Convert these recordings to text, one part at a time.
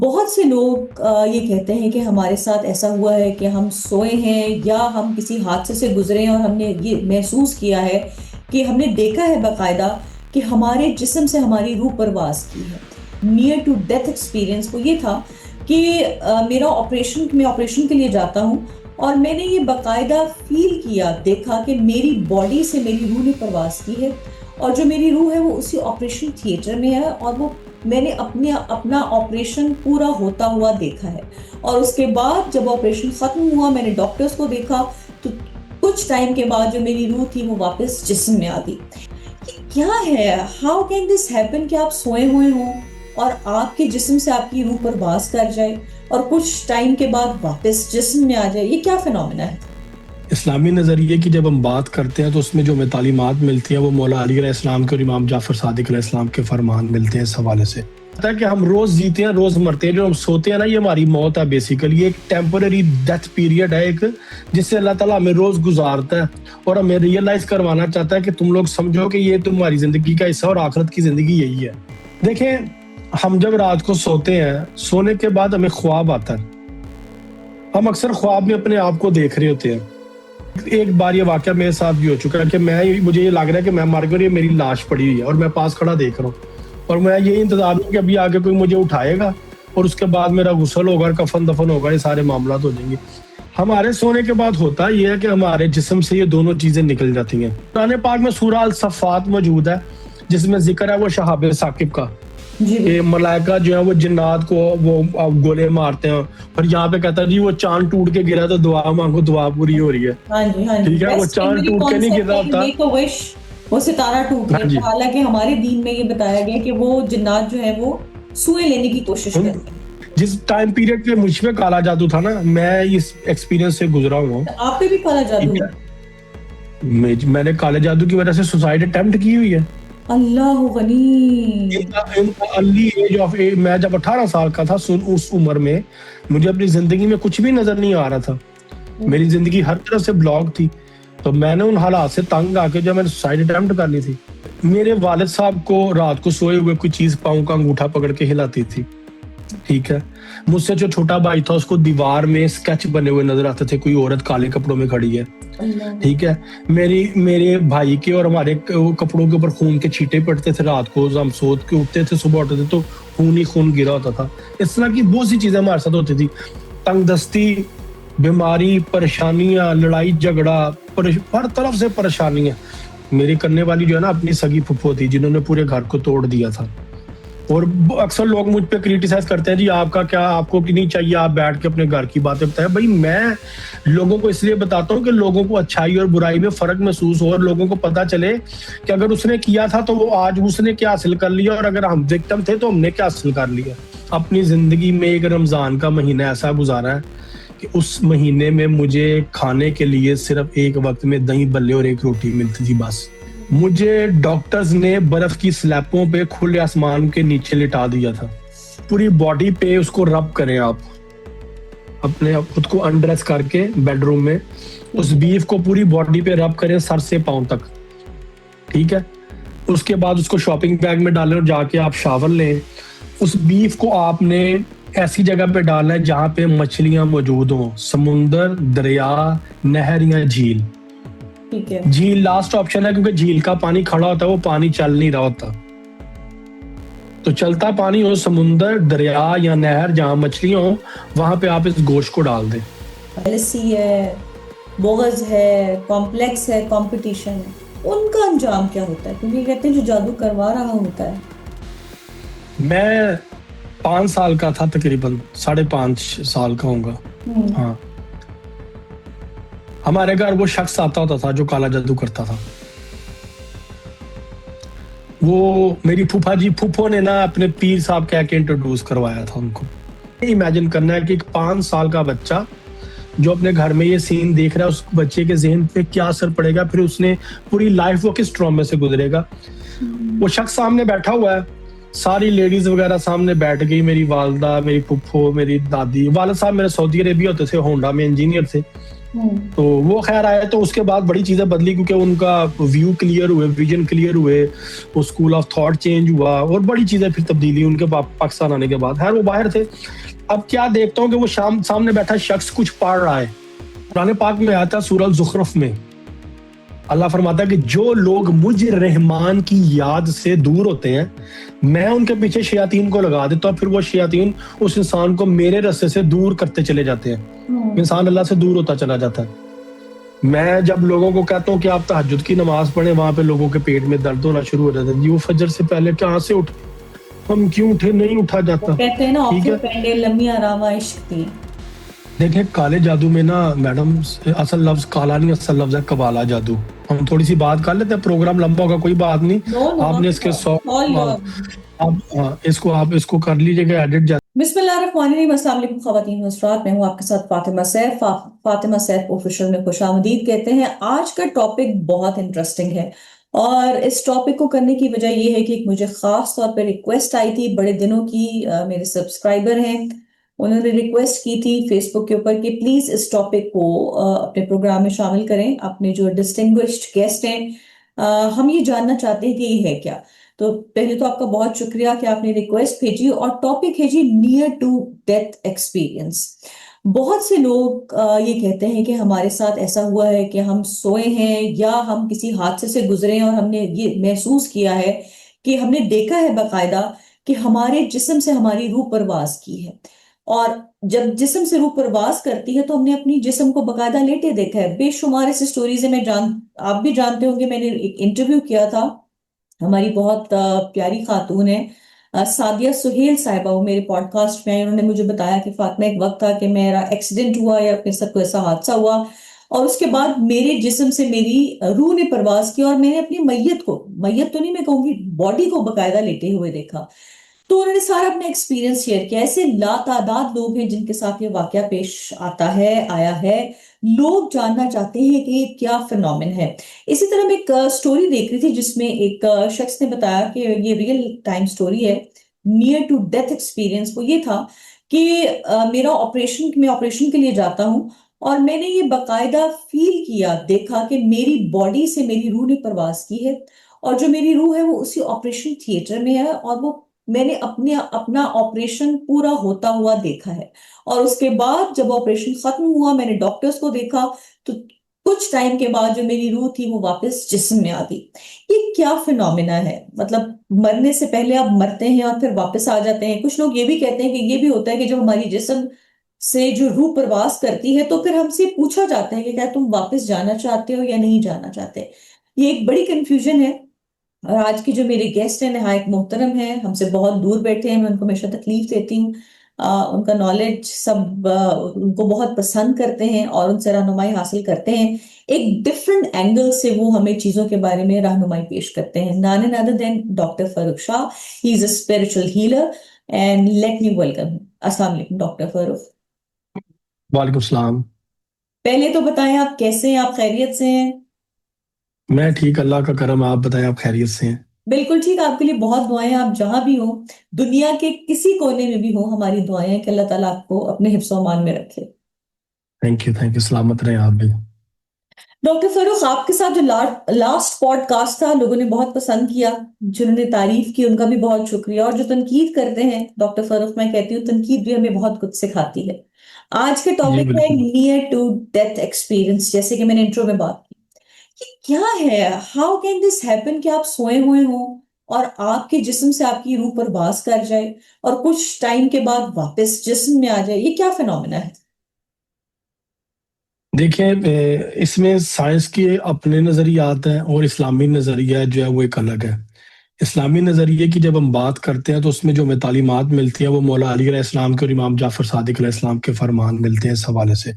बहुत से लोग ये कहते हैं कि हमारे साथ ऐसा हुआ है कि हम सोए हैं या हम किसी हादसे से गुजरे हैं और हमने ये महसूस किया है कि हमने देखा है बाकायदा कि हमारे जिस्म से हमारी रूह परवास की है। नियर टू डेथ एक्सपीरियंस वो ये था कि मैं ऑपरेशन के लिए जाता हूँ और मैंने ये बाकायदा फील किया, देखा कि मेरी बॉडी से मेरी रूह ने परवास की है और जो मेरी रूह है वो उसी ऑपरेशन थिएटर में है और वो मैंने अपने अपना ऑपरेशन पूरा होता हुआ देखा है। और उसके बाद जब ऑपरेशन खत्म हुआ मैंने डॉक्टर्स को देखा तो कुछ टाइम के बाद जो मेरी रूह थी वो वापस जिस्म में आ गई। ये क्या है? हाउ कैन दिस हैपन कि आप सोए हुए हों और आपके जिस्म से आपकी रूह परवास कर जाए और कुछ टाइम के बाद वापस जिस्म में आ जाए? ये क्या फिनोमेना है? इस्लामी नज़रिए की जब हम बात करते हैं तो उसमें जो हमें तालीमात मिलती हैं वो मौला अली अलैहिस्सलाम के और इमाम जाफ़र सादिक अलैहिस्सलाम के फरमान मिलते हैं। इस हवाले से पता है कि हम रोज़ जीते हैं, रोज़ मरते हैं। जो हम सोते हैं ना, ये हमारी मौत है। बेसिकली एक टेम्पररी डेथ पीरियड है, एक जिससे अल्लाह ताला हमें रोज़ गुजारता है और हमें रियलाइज़ करवाना चाहता है कि तुम लोग समझो कि ये तुम्हारी ज़िंदगी का हिस्सा और आखिरत की ज़िंदगी यही है। देखें, हम जब रात को सोते हैं, सोने के बाद हमें ख्वाब आता है। हम अक्सर ख्वाब में अपने आप को देख रहे होते हैं। एक बार ये वाकया मेरे साथ भी हो चुका है कि मुझे ये लग रहा है कि मैं मर गया और ये मेरी लाश पड़ी हुई है और मैं पास खड़ा देख रहा हूँ और मैं ये इंतजार हूँ कि अभी आगे कोई मुझे उठाएगा और उसके बाद मेरा गुस्ल होगा और कफन दफन होगा, ये सारे मामला हो जाएंगे। हमारे सोने के बाद होता ये है कि हमारे जिस्म से ये दोनों चीजें निकल जाती हैं। कुरान पाक में सूरह अल सफ़ात मौजूद है जिसमें जिक्र है वो शहाब साकिब का। ये मलाइका जो है वो जिन्नात को वो गोले मारते हैं और यहाँ पे कहता है जी वो चांद टूट के गिरा तो दुआ मांगो, दुआ पूरी हो रही है। हाँ जी, हाँ जी। ठीक है, वो चांद टूट के नहीं गिर रहा होता। मेक अ विश, वो सितारा टूट हाँ जी। गया। हालांकि हमारे दीन में ये बताया गया कि वो जिन्नात जो है वो सुए लेने की कोशिश करते हैं। जिस टाइम पीरियड पे मुझ पे काला जादू था ना, मैं इस एक्सपीरियंस से गुजरा हूँ। आप पे भी काला जादू है? मैंने काले जादू की वजह से सुसाइड अटेम्प्ट की हुई है। अल्लाह गनी। अर्ली एज ऑफ मैं जब 18 साल का था, उस उम्र में मुझे अपनी जिंदगी में कुछ भी नजर नहीं आ रहा था। मेरी जिंदगी हर तरफ से ब्लॉक थी। तो मैंने उन हालात से तंग आके जब मैंने सुसाइड अटेम्प्ट कर ली थी, मेरे वालिद साहब को रात को सोए हुए कोई चीज पाँव का अंगूठा पकड़ के हिलाती थी। ठीक है, मुझसे जो छोटा भाई था उसको दीवार में स्केच बने हुए नजर आते थे, कोई औरत काले कपड़ों में खड़ी है। ठीक है, मेरे भाई के और हमारे कपड़ों के ऊपर खून के छींटे पड़ते थे। रात को हम सोच के उठते थे, सुबह उठते थे तो खून ही खून गिरा होता था। इस तरह की बहुत सी चीजें हमारे साथ होती थी। तंगदस्ती, बीमारी, परेशानियां, लड़ाई झगड़ा, हर तरफ से परेशानियां। मेरी करने वाली जो है ना अपनी सगी फुफ्फो थी जिन्होंने पूरे घर को तोड़ दिया था। और अक्सर लोग मुझ पे क्रिटिसाइज करते हैं जी आपका क्या, आपको कि नहीं चाहिए आप बैठ के अपने घर की बातें बताएं। भाई मैं लोगों को इसलिए बताता हूँ कि लोगों को अच्छाई और बुराई में फर्क महसूस हो और लोगों को पता चले कि अगर उसने किया था तो वो आज उसने क्या हासिल कर लिया और अगर हम विक्टिम थे तो हमने क्या हासिल कर लिया। अपनी जिंदगी में एक रमजान का महीना ऐसा गुजारा है कि उस महीने में मुझे खाने के लिए सिर्फ एक वक्त में दही बल्ले और एक रोटी मिलती थी बस। मुझे डॉक्टर्स ने बर्फ की स्लैबों पे खुले आसमान के नीचे लिटा दिया था। पूरी बॉडी पे उसको रब करें आप, अपने खुद को अनड्रेस करके बेडरूम में उस बीफ को पूरी बॉडी पे रब करें सर से पांव तक। ठीक है, उसके बाद उसको शॉपिंग बैग में डालें और जाके आप शावर लें। उस बीफ को आपने ऐसी जगह पे डालना है जहां पे मछलियां मौजूद हों, समुंदर, दरिया, नहर या झील। ठीक है, झील लास्ट ऑप्शन है क्योंकि झील का पानी खड़ा होता है, वो पानी चल नहीं रहा होता। तो चलता पानी हो, समुंदर, दरिया या नहर जहां मछलियां हो, वहां पे आप इस गोश्त को डाल दें। जेलसी है, बोगस है, कॉम्प्लेक्स है, कंपटीशन है, उनका अंजाम क्या होता है? क्योंकि कहते हैं जो जादू करवा रहा होता है। मैं 5 साल का था, तकरीबन 5.5 साल का होगा। हाँ, हमारे घर वो शख्स आता होता था जो काला जादू करता था। वो मेरी फूफो ने ना अपने पीर साहब कह के इंट्रोड्यूस करवाया था उनको। इमेजिन करना है कि एक 5 साल का बच्चा जो अपने घर में ये सीन देख रहा है, उस बच्चे के ज़हन पे क्या असर पड़ेगा, फिर उसने पूरी लाइफ वो किस ट्रॉमे से गुजरेगा। वो शख्स सामने बैठा हुआ है, सारी लेडीज वगैरह सामने बैठ गई, मेरी वालदा, मेरी फुफ्फो, मेरी दादी। वालिद साहब मेरे सऊदी अरेबिया होते थे, होंडा में इंजीनियर थे। तो वो खैर आए तो उसके बाद बड़ी चीजें बदली क्योंकि उनका व्यू क्लियर हुए, विजन क्लियर हुए, वो स्कूल ऑफ थॉट चेंज हुआ और बड़ी चीजें फिर तब्दीली उनके पाकिस्तान आने के बाद। खैर वो बाहर थे। अब क्या देखता हूँ कि वो सामने बैठा शख्स कुछ पढ़ रहा है। कुरान पाक में आता है सूरह ज़ुखरफ में अल्लाह फरमाता है कि जो लोग मुझ रहमान की याद से दूर होते हैं मैं उनके पीछे शयातीन को लगा देता हूँ, फिर वो शयातीन उस इंसान को मेरे रास्ते से दूर करते चले जाते हैं। इंसान अल्लाह से दूर होता चला जाता है। मैं जब लोगों को कहता हूँ कि आप तहज्जुद की नमाज पढ़ें, वहां पे लोगों के पेट में दर्द होना शुरू हो जाता है। जी वो फजर से पहले कहाँ से उठ, हम क्यों उठे, नहीं उठा जाता। कहते हैं ना, ठीक आंखें है, पेंडे लम्बी आरामा इश्क थी। देखिए काले जादू में ना मैडम असल लफ्ज काला नहीं, असल लफ्ज है कबाला जादू। हम थोड़ी सी बात कर लेते हैं, प्रोग्राम लंबा होगा, कोई बात नहीं। नो नो, आपने इसके 100 ऑल आप इसको कर लीजिएगा एडिट। बिस्मिल्लाहिर्रहमानिर्रहीम। अस्सलाम वालेकुम ख़वातीन व हज़रात, मैं हूँ आपके साथ फातिमा सैफ। फातिमा सैफ ऑफिशियल में खुशामदीद कहते हैं। आज का टॉपिक बहुत इंटरेस्टिंग है और इस टॉपिक को करने की वजह यह है कि एक मुझे खास तौर पर रिक्वेस्ट आई थी बड़े दिनों की। मेरे सब्सक्राइबर हैं, उन्होंने रिक्वेस्ट की थी फेसबुक के ऊपर कि प्लीज इस टॉपिक को अपने प्रोग्राम में शामिल करें। अपने जो डिस्टिंग्विश्ड गेस्ट हैं, हम ये जानना चाहते हैं कि ये है क्या। तो पहले तो आपका बहुत शुक्रिया कि आपने रिक्वेस्ट भेजी और टॉपिक है जी नियर टू डेथ एक्सपीरियंस। बहुत से लोग ये कहते हैं कि हमारे साथ ऐसा हुआ है कि हम सोए हैं या हम किसी हादसे से गुजरे हैं और हमने ये महसूस किया है कि हमने देखा है बाकायदा कि हमारे जिस्म से हमारी रूह परवाज की है। और जब जिस्म से रूह परवाज करती है तो हमने अपनी जिस्म को बाकायदा लेटे देखा है। बेशुमार ऐसी स्टोरीज है, आप भी जानते होंगे। मैंने एक इंटरव्यू किया था, हमारी बहुत प्यारी खातून है सादिया सुहेल साहिबा, वो मेरे पॉडकास्ट में आई। उन्होंने मुझे बताया कि फातिमा एक वक्त था कि मेरा एक्सीडेंट हुआ या मेरे साथ कोई ऐसा हादसा हुआ और उसके बाद मेरे जिस्म से मेरी रूह ने परवाज की और मैंने अपनी मैयत तो नहीं मैं कहूंगी, बॉडी को बकायदा लेटे हुए देखा। तो उन्होंने सारा अपना एक्सपीरियंस शेयर किया। ऐसे लातादाद लोग हैं जिनके साथ ये वाकया पेश आता है, आया है। लोग जानना चाहते हैं कि ये क्या फिनोमेन है। इसी तरह मैं एक स्टोरी देख रही थी जिसमें एक शख्स ने बताया कि ये रियल टाइम स्टोरी है, नियर टू डेथ एक्सपीरियंस। वो ये था कि मैं ऑपरेशन के लिए जाता हूँ और मैंने ये बकायदा फील किया, देखा कि मेरी बॉडी से मेरी रूह ने परवाज की है और जो मेरी रूह है वो उसी ऑपरेशन थिएटर में है और वो मैंने अपना ऑपरेशन पूरा होता हुआ देखा है। और उसके बाद जब ऑपरेशन खत्म हुआ मैंने डॉक्टर्स को देखा तो कुछ टाइम के बाद जो मेरी रूह थी वो वापस जिस्म में आ गई। ये क्या फिनोमिना है? मतलब मरने से पहले आप मरते हैं और फिर वापस आ जाते हैं। कुछ लोग ये भी कहते हैं कि ये भी होता है कि जब हमारी जिस्म से जो रूह प्रवास करती है तो फिर हमसे पूछा जाता है कि क्या तुम वापस जाना चाहते हो या नहीं जाना चाहते। ये एक बड़ी कंफ्यूजन है। और आज की जो मेरे गेस्ट हैं नहायत मोहतरम हैं, हमसे बहुत दूर बैठे हैं, मैं उनको हमेशा तकलीफ देती हूँ। उनका नॉलेज सब उनको बहुत पसंद करते हैं और उनसे रहनुमाई हासिल करते हैं। एक डिफरेंट एंगल से वो हमें चीजों के बारे में रहनुमाई पेश करते हैं। नान other than doctor Farooq Shah, he is a spiritual healer and let me welcome. अस्सलाम वालेकुम डॉक्टर फारूक। वालेकुम सलाम। पहले तो बताएं आप कैसे हैं, आप खैरियत से हैं? मैं ठीक, अल्लाह का करम। आप बताएं, आप खैरियत से हैं? बिल्कुल ठीक, आपके लिए बहुत दुआएं। आप जहां भी हो, दुनिया के किसी कोने में भी हो, हमारी दुआएं हैं कि अल्लाह ताला आपको अपने हिफ्ज़ व अमान में रखे। थैंक यू, सलामत रहे आप भी। डॉक्टर फरूख, आपके साथ जो लास्ट पॉडकास्ट था लोगों ने बहुत पसंद किया। जिन्होंने तारीफ की उनका भी बहुत शुक्रिया और जो तनकीद करते हैं डॉक्टर फरूख, मैं कहती हूँ तनकीद भी हमें बहुत कुछ सिखाती है। आज के जी टॉपिक है बिल्कुल। Near to death experience. जैसे कि मैंने इंट्रो में बात की, ये क्या है? हाउ कैन दिस हैपन कि आप सोए हुए हो और आपके जिस्म से आपकी रूह परवास कर जाए और कुछ टाइम के बाद वापस जिस्म में आ जाए? ये क्या फिनोमेना है? देखिए इसमें साइंस के अपने नजरियात हैं और इस्लामी नजरिया जो है वो एक अलग है। इस्लामी नजरिए की जब हम बात करते हैं तो उसमें जो हमें तालीमात मिलती है वो मौला अली अलैहिस्सलाम के और इमाम जाफर सादिक अलैहिस्सलाम के फरमान मिलते हैं इस हवाले से।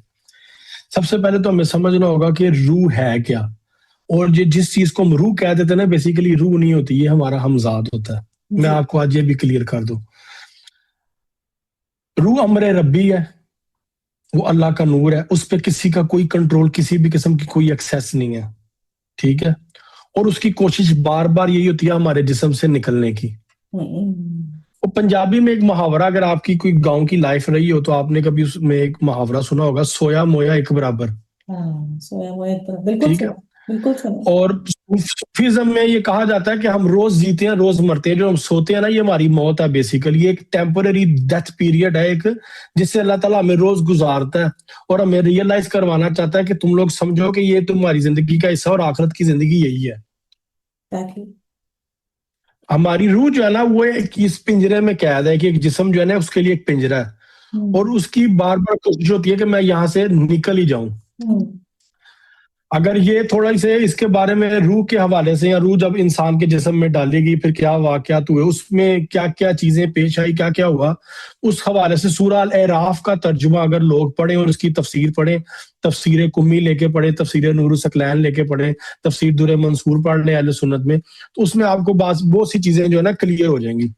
सबसे पहले तो हमें समझना होगा कि रूह है क्या। और ये जिस चीज को हम रूह कह देते हैं ना, बेसिकली रूह नहीं होती, ये हमारा हमजाद होता है। मैं जी। आपको आज ये भी क्लियर कर दूं। रूह अमर रब्बी है, वो अल्लाह का नूर है, उस पर किसी का कोई कंट्रोल, किसी भी किस्म की कोई एक्सेस नहीं है। ठीक है। और उसकी कोशिश बार बार यही होती है हमारे जिस्म से निकलने की। हम्म। वो पंजाबी में एक मुहावरा, अगर आपकी कोई गांव की लाइफ रही हो तो आपने कभी उसमें एक मुहावरा सुना होगा, सोया मोया एक बराबर। हाँ, सोया मोया बिल्कुल ठीक है। सुना, बिल्कुल सुना। और सूफीज्म में ये कहा जाता है कि हम रोज जीते हैं रोज मरते हैं, जो हम सोते हैं ना ये हमारी मौत है बेसिकली, एक टेम्पररी डेथ पीरियड है एक, जिससे अल्लाह ताला हमें रोज गुजारता है और हमें रियलाइज करवाना चाहता है कि तुम लोग समझो कि ये तुम्हारी जिंदगी का हिस्सा और आखिरत की जिंदगी यही है। ताकि हमारी रूह जो है ना वो एक इस पिंजरे में कैद है कि एक जिस्म जो है ना उसके लिए एक पिंजरा है, और हम्म उसकी बार बार कोशिश होती है कि मैं यहाँ से निकल ही जाऊं। हम्म अगर ये थोड़ा से इसके बारे में रूह के हवाले से, या रूह जब इंसान के जिस्म में डालेगी फिर क्या वाकयात हुए, उसमें क्या क्या चीजें पेश आई, क्या क्या हुआ, उस हवाले से सूरह अल एराफ का तर्जुमा अगर लोग पढ़ें और उसकी तफसीर पढ़ें, तफसीर कुम्मी लेके पढ़े, तफसीर नूर सकलैन लेके पढ़े, तफसीर दुर मंसूर पढ़ लें अहले सुन्नत में, तो उसमें आपको बहुत सी चीजें जो है ना क्लियर हो जाएंगी।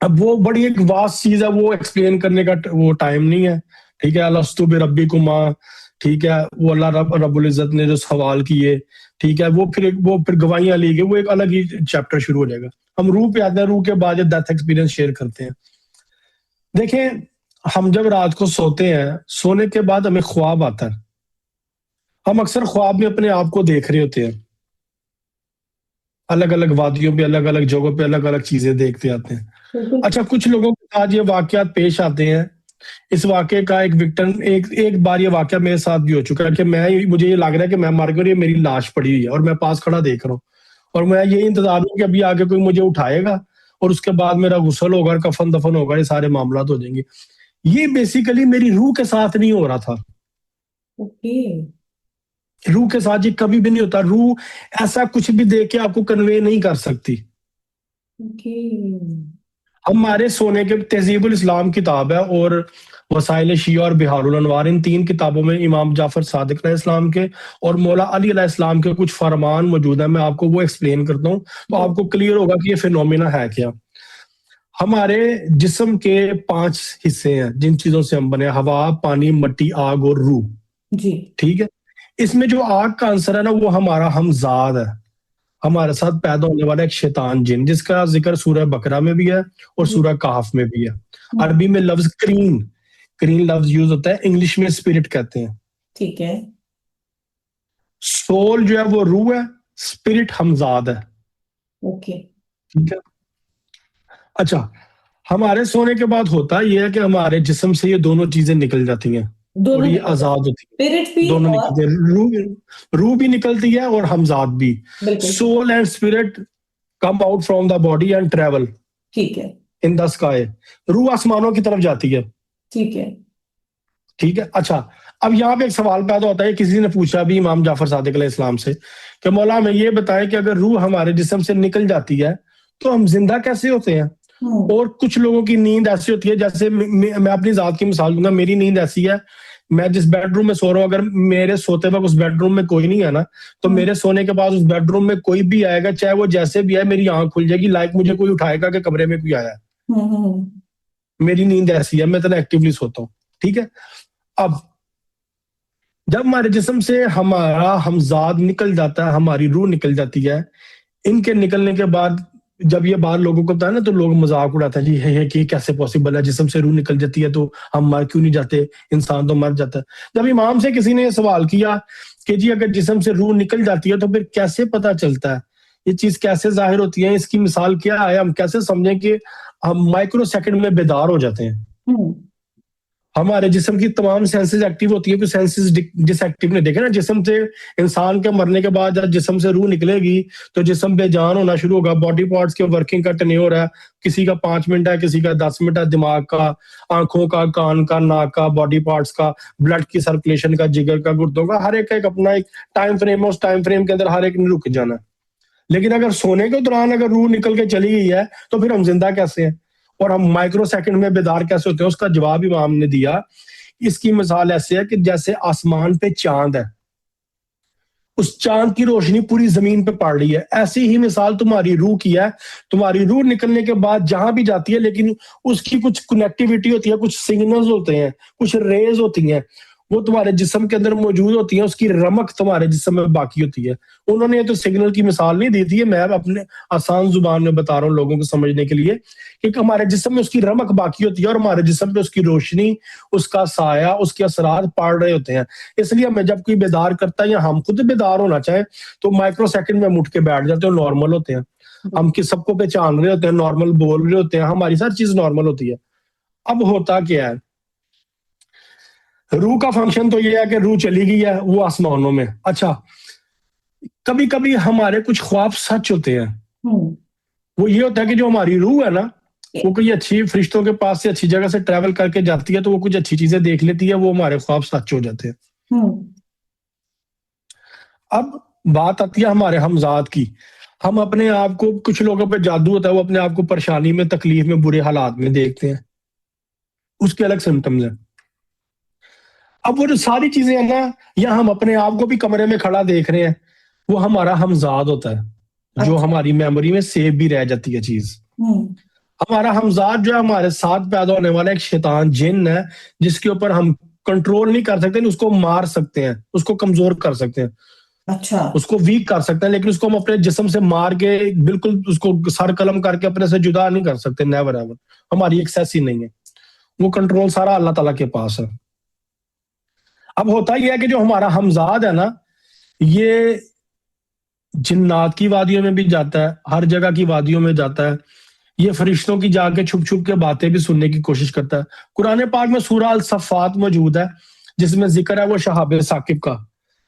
अब वो बड़ी एक वास्ट चीज है, वो एक्सप्लेन करने का वो टाइम नहीं है। ठीक है, अलस्तु बिरब्बिकुमा, ठीक है, वो अल्लाह रब्बुल इज्जत ने जो सवाल किए, ठीक है, वो फिर गवाहियां ली गई, वो एक अलग ही चैप्टर शुरू हो जाएगा। हम रूह पे आते हैं, रूह के बाद डेथ एक्सपीरियंस शेयर करते हैं। देखें, हम जब रात को सोते हैं, सोने के बाद हमें ख्वाब आता है। हम अक्सर ख्वाब में अपने आप को देख रहे होते हैं, अलग अलग वादियों पे, अलग अलग जगहों पे, अलग अलग चीजें देखते आते हैं। बिल्कुल। अच्छा, कुछ लोगों के साथ ये वाकयात पेश आते हैं। इस वाक्य का एक विक्टिम, एक बार ये वाक्य मेरे साथ भी हो चुका है कि मुझे ये लग रहा है कि मैं मर गया और ये मेरी लाश पड़ी हुई है और मैं पास खड़ा देख रहा हूँ, और मैं ये इंतजार हूँ कि अभी आगे कोई मुझे उठाएगा और उसके बाद मेरा गुस्ल होगा, कफन दफन होगा, ये सारे मामला हो जाएंगे। ये बेसिकली मेरी रूह के साथ नहीं हो रहा था। ओके। रूह के साथ ये कभी भी नहीं होता। रूह ऐसा कुछ भी देख के आपको कन्वे नहीं कर सकती। ओके। हमारे सोने के तहजीबुल इस्लाम किताब है, और वसाइल शिया और बिहारुल अनवार, इन तीन किताबों में इमाम जाफर सादिक अलैहिस्सलाम के और मौला अली अलैहिस्सलाम के कुछ फरमान मौजूद है। मैं आपको वो एक्सप्लेन करता हूँ तो आपको क्लियर होगा कि ये फिनोमिना है क्या। हमारे जिस्म के 5 हिस्से हैं जिन चीजों से हम बने, हवा, पानी, मिट्टी, आग और रूह। जी। ठीक है, इसमें जो आग का आंसर है ना वो हमारा हमजाद है, हमारे साथ पैदा होने वाला एक शैतान जिन, जिसका जिक्र सूरह बकरा में भी है और जी। सूरह कहफ में भी है। हम्म, अरबी में लफ्ज करीन, करीन लफ्ज यूज होता है, इंग्लिश में स्पिरिट कहते हैं। ठीक है। सोल जो है वो रूह है, स्पिरिट हमजाद है। ओके। ठीक है। अच्छा, हमारे सोने के बाद होता यह है कि हमारे जिस्म से ये दोनों चीजें निकल जाती हैं और दोनों ये निकल आजाद जाते, होती स्पिरिट है। भी दोनों और निकलते हैं, रूह भी निकलती है और हमजाद भी। बिल्कुल। Soul and spirit come out from the body and travel ठीक है। In the sky. रूह आसमानों की तरफ जाती है। ठीक है। ठीक है। अच्छा, अब यहाँ पे एक सवाल पैदा होता है, किसी ने पूछा भी इमाम जाफर सादिक अलैहिस्सलाम से कि मौला हमें ये बताएं कि अगर रूह हमारे जिस्म से निकल जाती है तो हम जिंदा कैसे होते हैं। और कुछ लोगों की नींद ऐसी होती है, जैसे मैं अपनी जात की मिसाल दूंगा, मेरी नींद ऐसी है, मैं जिस बेडरूम में सो रहा हूँ, अगर मेरे सोते वक्त उस बेडरूम में कोई नहीं है ना, तो मेरे सोने के बाद उस बेडरूम में कोई भी आएगा, चाहे वो जैसे भी आए, मेरी आंख खुल जाएगी, लाइक मुझे कोई उठाएगा कि कमरे में कोई आया है। मेरी नींद ऐसी है, मैं इतना एक्टिवली सोता हूँ। ठीक है। अब जब हमारे जिस्म से हमारा हमजाद निकल जाता है, हमारी रूह निकल जाती है, इनके निकलने के बाद जब ये बात लोगों को पता है ना, तो लोग मजाक उड़ाते हैं, जी है कि कैसे पॉसिबल है, जिस्म से रूह निकल जाती है तो हम मर क्यों नहीं जाते, इंसान तो मर जाता है। जब इमाम से किसी ने ये सवाल किया कि जी अगर जिस्म से रूह निकल जाती है तो फिर कैसे पता चलता है, ये चीज कैसे जाहिर होती है, इसकी मिसाल क्या है, हम कैसे समझें कि हम माइक्रो सेकंड में बेदार हो जाते हैं। हमारे जिस्म की तमाम सेंसेस एक्टिव होती है, कुछ सेंसेस डिसएक्टिव नहीं। देखे ना, जिस्म से इंसान के मरने के बाद जब जिस्म से रूह निकलेगी तो जिस्म बेजान होना शुरू होगा, बॉडी पार्ट्स के वर्किंग का टेन्योर है, किसी का 5 मिनट है, किसी का 10 मिनट है, दिमाग का, आंखों का, कान का, नाक का, बॉडी पार्ट्स का, ब्लड की सर्कुलेशन का, जिगर का, गुर्दों का, हर एक अपना एक टाइम फ्रेम है, उस टाइम फ्रेम के अंदर हर एक ने रुक जाना है। लेकिन अगर सोने के दौरान अगर रूह निकल के चली गई है तो फिर हम जिंदा कैसे हैं और हम माइक्रो सेकंड में बेदार कैसे होते हैं। उसका जवाब इमाम ने दिया। इसकी मिसाल ऐसे है कि जैसे आसमान पे चांद है, उस चांद की रोशनी पूरी जमीन पे पड़ रही है, ऐसी ही मिसाल तुम्हारी रूह की है। तुम्हारी रूह निकलने के बाद जहां भी जाती है, लेकिन उसकी कुछ कनेक्टिविटी होती है, कुछ सिग्नल्स होते हैं, कुछ रेज होती हैं, वो तुम्हारे जिस्म के अंदर मौजूद होती है, उसकी रमक तुम्हारे जिस्म में बाकी होती है। उन्होंने ये तो सिग्नल की मिसाल नहीं दी थी, मैं अपने आसान जुबान में बता रहा हूँ लोगों को समझने के लिए कि हमारे जिस्म में उसकी रमक बाकी होती है और हमारे जिस्म पे उसकी रोशनी, उसका साया, उसके असरात पड़ रहे होते हैं। इसलिए हमें जब कोई बेदार करता है या हम खुद बेदार होना चाहे तो माइक्रो सेकंड में हम उठ के बैठ जाते हैं, नॉर्मल होते हैं। हम किस सबको पहचान रहे होते हैं, नॉर्मल बोल रहे होते हैं, हमारी हर चीज नॉर्मल होती है। अब होता क्या है, रूह का फंक्शन तो ये है कि रूह चली गई है वो आसमानों में। अच्छा, कभी कभी हमारे कुछ ख्वाब सच होते हैं। हम्म, वो ये होता है कि जो हमारी रूह है ना, वो कोई अच्छी फरिश्तों के पास से अच्छी जगह से ट्रैवल करके जाती है तो वो कुछ अच्छी चीजें देख लेती है, वो हमारे ख्वाब सच हो जाते हैं। हम्म, अब बात आती है हमारे हमजाद की। हम अपने आप को, कुछ लोगों पे जादू होता है, वो अपने आप को परेशानी में, तकलीफ में, बुरे हालात में देखते हैं, उसके अलग सिम्टम्स हैं। अब वो जो सारी चीजें हैं ना, या हम अपने आप को भी कमरे में खड़ा देख रहे हैं, वो हमारा हमजाद होता है, जो अच्छा। हमारी मेमोरी में सेव भी रह जाती है चीज। हम्म, हमारा हमजाद जो है हमारे साथ पैदा होने वाला एक शैतान जिन है, जिसके ऊपर हम कंट्रोल नहीं कर सकते, उसको मार सकते हैं, उसको कमजोर कर सकते हैं, अच्छा। उसको वीक कर सकते हैं, लेकिन उसको हम अपने जिस्म से मार के बिल्कुल उसको सर कलम करके अपने से जुदा नहीं कर सकते, नेवर एवर। हमारी एक्सेस ही नहीं है, वो कंट्रोल सारा अल्लाह ताला के पास है। अब होता यह है कि जो हमारा हमजाद है ना, ये जिन्नात की वादियों में भी जाता है, हर जगह की वादियों में जाता है। ये फरिश्तों की जाके छुप छुप के बातें भी सुनने की कोशिश करता है। कुरान पाक में सूरह अल सफ़ात मौजूद है, जिसमें जिक्र है वो शहाब साकिब का,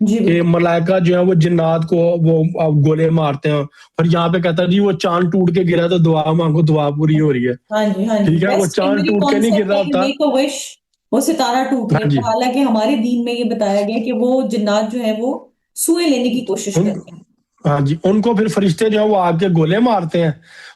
जी कि बिल्कुल। मलाइका जो है वो जिन्नात को वो गोले मारते हैं। और यहाँ पे कहता है जी वो चांद टूट के गिरा तो दुआ मांगो, दुआ पूरी हो रही है। हाँ जी, हाँ जी, ठीक है, वो बेस्ट चांद हिंदू टूट के नहीं गिर कॉन्सेप्ट रहा है कि होता। मेक अ विश, वो सितारा टूट हाँ गया जी। था। हालांकि हमारे दीन में ये बताया गया कि वो जिन्नात जो है वो सुए लेने की कोशिश उन करते हैं। हाँ जी, उनको फिर फरिश्ते जो है वो आके गोले मारते हैं,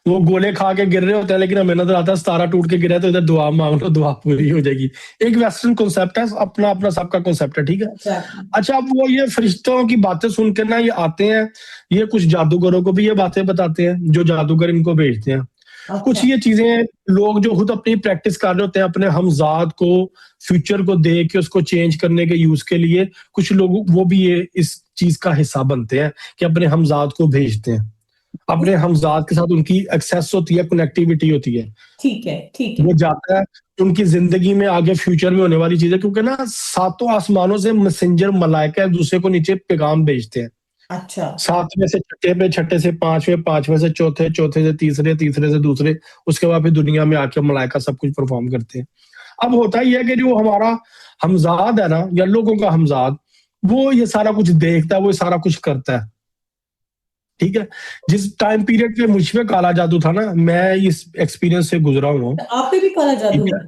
वो गोले खा के गिर रहे होते हैं, लेकिन हमें नजर आता है सितारा टूट के गिरा है, तो इधर दुआ मांग लो, दुआ पूरी हो जाएगी। एक वेस्टर्न कॉन्सेप्ट है, अपना अपना सबका कॉन्सेप्ट है, ठीक है। एग्जैक्टली। अच्छा, अब वो ये फरिश्तों की बातें सुन के ना ये आते हैं, ये कुछ जादूगरों को भी ये बातें बताते हैं, जो जादूगर इनको भेजते हैं। कुछ अच्छा। ये चीजें लोग जो खुद अपनी प्रैक्टिस कर रहे होते हैं, अपने हमजाद को, फ्यूचर को देख के उसको चेंज करने के यूज के लिए, कुछ लोग वो भी ये इस चीज का हिस्सा बनते हैं कि अपने हमजाद को भेजते हैं। अपने हमजाद के साथ उनकी एक्सेस होती है, कनेक्टिविटी होती है, ठीक है, ठीक है। वो जाता है उनकी जिंदगी में आगे फ्यूचर में होने वाली चीजें, क्योंकि ना सातों आसमानों से मैसेंजर मलाइका एक दूसरे को नीचे पैगाम भेजते हैं। अच्छा। सातवें से छठे पे, छठे से पांचवें, पांचवें से चौथे, चौथे से तीसरे, तीसरे से दूसरे, उसके बाद फिर दुनिया में आके मलाइका सब कुछ परफॉर्म करते हैं। अब होता ही है कि जो हमारा हमजाद है ना, या लोगों का हमजाद, वो ये सारा कुछ देखता है, वो ये सारा कुछ करता है, ठीक है। जिस टाइम पीरियड पे मुझ पे काला जादू था ना, मैं इस एक्सपीरियंस से गुजरा हूँ, तो आप पे भी काला जादू ठीक है।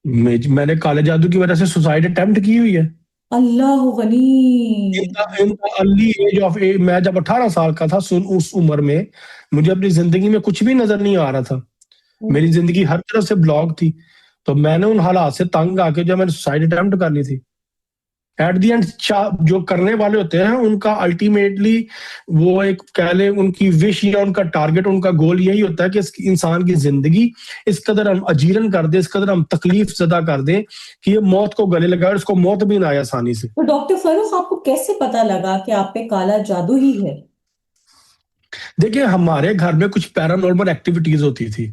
है? मैंने काले जादू की वजह से सुसाइड अटेम्प्ट की हुई है। अल्लाह गनी। इन अर्ली एज ऑफ मैं जब 18 साल का था, उस उम्र में मुझे अपनी जिंदगी में कुछ भी नजर नहीं आ रहा था, मेरी जिंदगी हर तरफ से ब्लॉक थी। तो मैंने उन हालात से तंग आके जब मैंने सुसाइड अटेम्प्ट कर ली थी, एट दी एंड जो करने वाले होते हैं उनका अल्टीमेटली वो एक कह ले उनकी विश या उनका टारगेट, उनका गोल यही होता है कि इस इंसान की जिंदगी इस कदर हम अजीरन कर दे, इस कदर हम तकलीफ ज़दा कर दें कि ये मौत को गले लगाए और इसको मौत भी ना आए आसानी से। तो डॉक्टर फरूख, आपको कैसे पता लगा कि आप पे काला जादू ही है? देखिए, हमारे घर में कुछ पैरानॉर्मल एक्टिविटीज होती थी।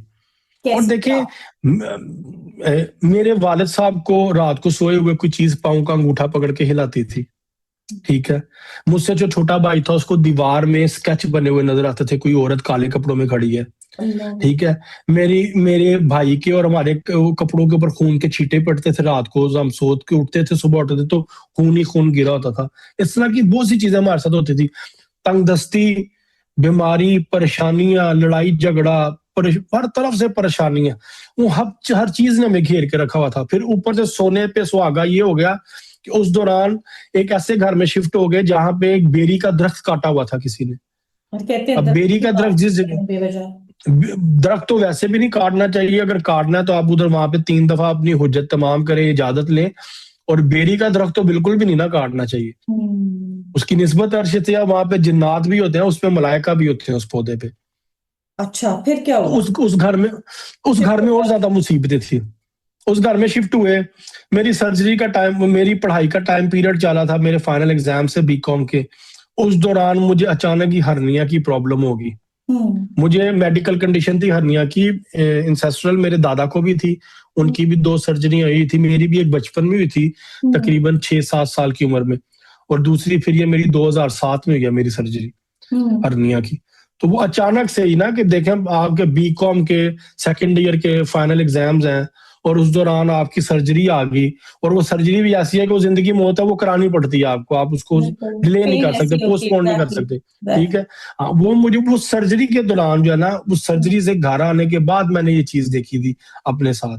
और कैसे क्या? देखिए, मेरे वालिद साहब को रात को सोए हुए कोई चीज पाँव का अंगूठा पकड़ के हिलाती थी, ठीक है। मुझसे जो छोटा भाई था उसको दीवार में स्केच बने हुए नजर आते थे, कोई औरत काले कपड़ों में खड़ी है, अल्लाह। ठीक है। मेरे भाई के और हमारे कपड़ों के ऊपर खून के छींटे पड़ते थे रात को, हम सो के उठते थे, सुबह उठते थे तो खून ही खून गिरा होता था। इस तरह की बहुत सी चीजें हमारे साथ होती थी, तंगदस्ती, बीमारी, परेशानियां, लड़ाई झगड़ा, हर तरफ से परेशानियां, वो हर चीज ने हमें घेर के रखा हुआ था। फिर ऊपर से सोने पे सुहागा ये हो गया कि उस दौरान एक ऐसे घर में शिफ्ट हो गए जहां पे एक बेरी का दरख्त काटा हुआ था किसी ने। और कहते हैं अब दर्द बेरी भी का दरख्त जिस काटते जगह, हैं बेवजह। दरख्त तो वैसे भी नहीं काटना चाहिए, अगर काटना है तो आप उधर वहां पे 3 दफा अपनी हुज्जत तमाम करें, इजाजत लें। और बेरी का दरख्त तो बिल्कुल भी नहीं ना काटना चाहिए, उसकी निस्बत अर्श से वहां पे जिन्नात भी होते हैं, उसपे मलाइका भी होते हैं उस पौधे पे। अच्छा, फिर क्या तो हुआ? उस घर में फिर और तो ज्यादा मुसीबतें थी। उस घर में शिफ्ट हुए। मेरी सर्जरी का टाइम, मेरी पढ़ाई का टाइम पीरियड चला था, मेरे फाइनल एग्जाम से बीकॉम के। उस दौरान मुझे अचानक ही हर्निया की प्रॉब्लम होगी। हम्म। मुझे मेडिकल कंडीशन थी हर्निया की, इंसेस्ट्रल, मेरे दादा को भी थी, उनकी भी 2 सर्जरी हुई थी। मेरी भी एक बचपन में हुई थी, हम्म। तकरीबन 6-7 साल की उम्र में, और दूसरी फिर ये मेरी 2007 में हुई है मेरी सर्जरी हम्म। हर्निया की। तो वो अचानक से ही ना, कि देखें आपके बीकॉम के सेकंड ईयर के फाइनल एग्जाम्स हैं, और उस दौरान आपकी सर्जरी आ गई। और वो सर्जरी भी ऐसी है कि वो जिंदगी मौत है, वो करानी पड़ती है आपको, आप उसको बिल्कुल, डिले नहीं पेन कर सकते, ऐसी होती है, पोस्टपोन नहीं कर एग्जैक्टली सकते। ठीक एग्जैक्टली। है। हाँ, वो मुझे वो सर्जरी के दौरान जो है ना, उस सर्जरी से घर आने के बाद मैंने ये चीज देखी थी अपने साथ,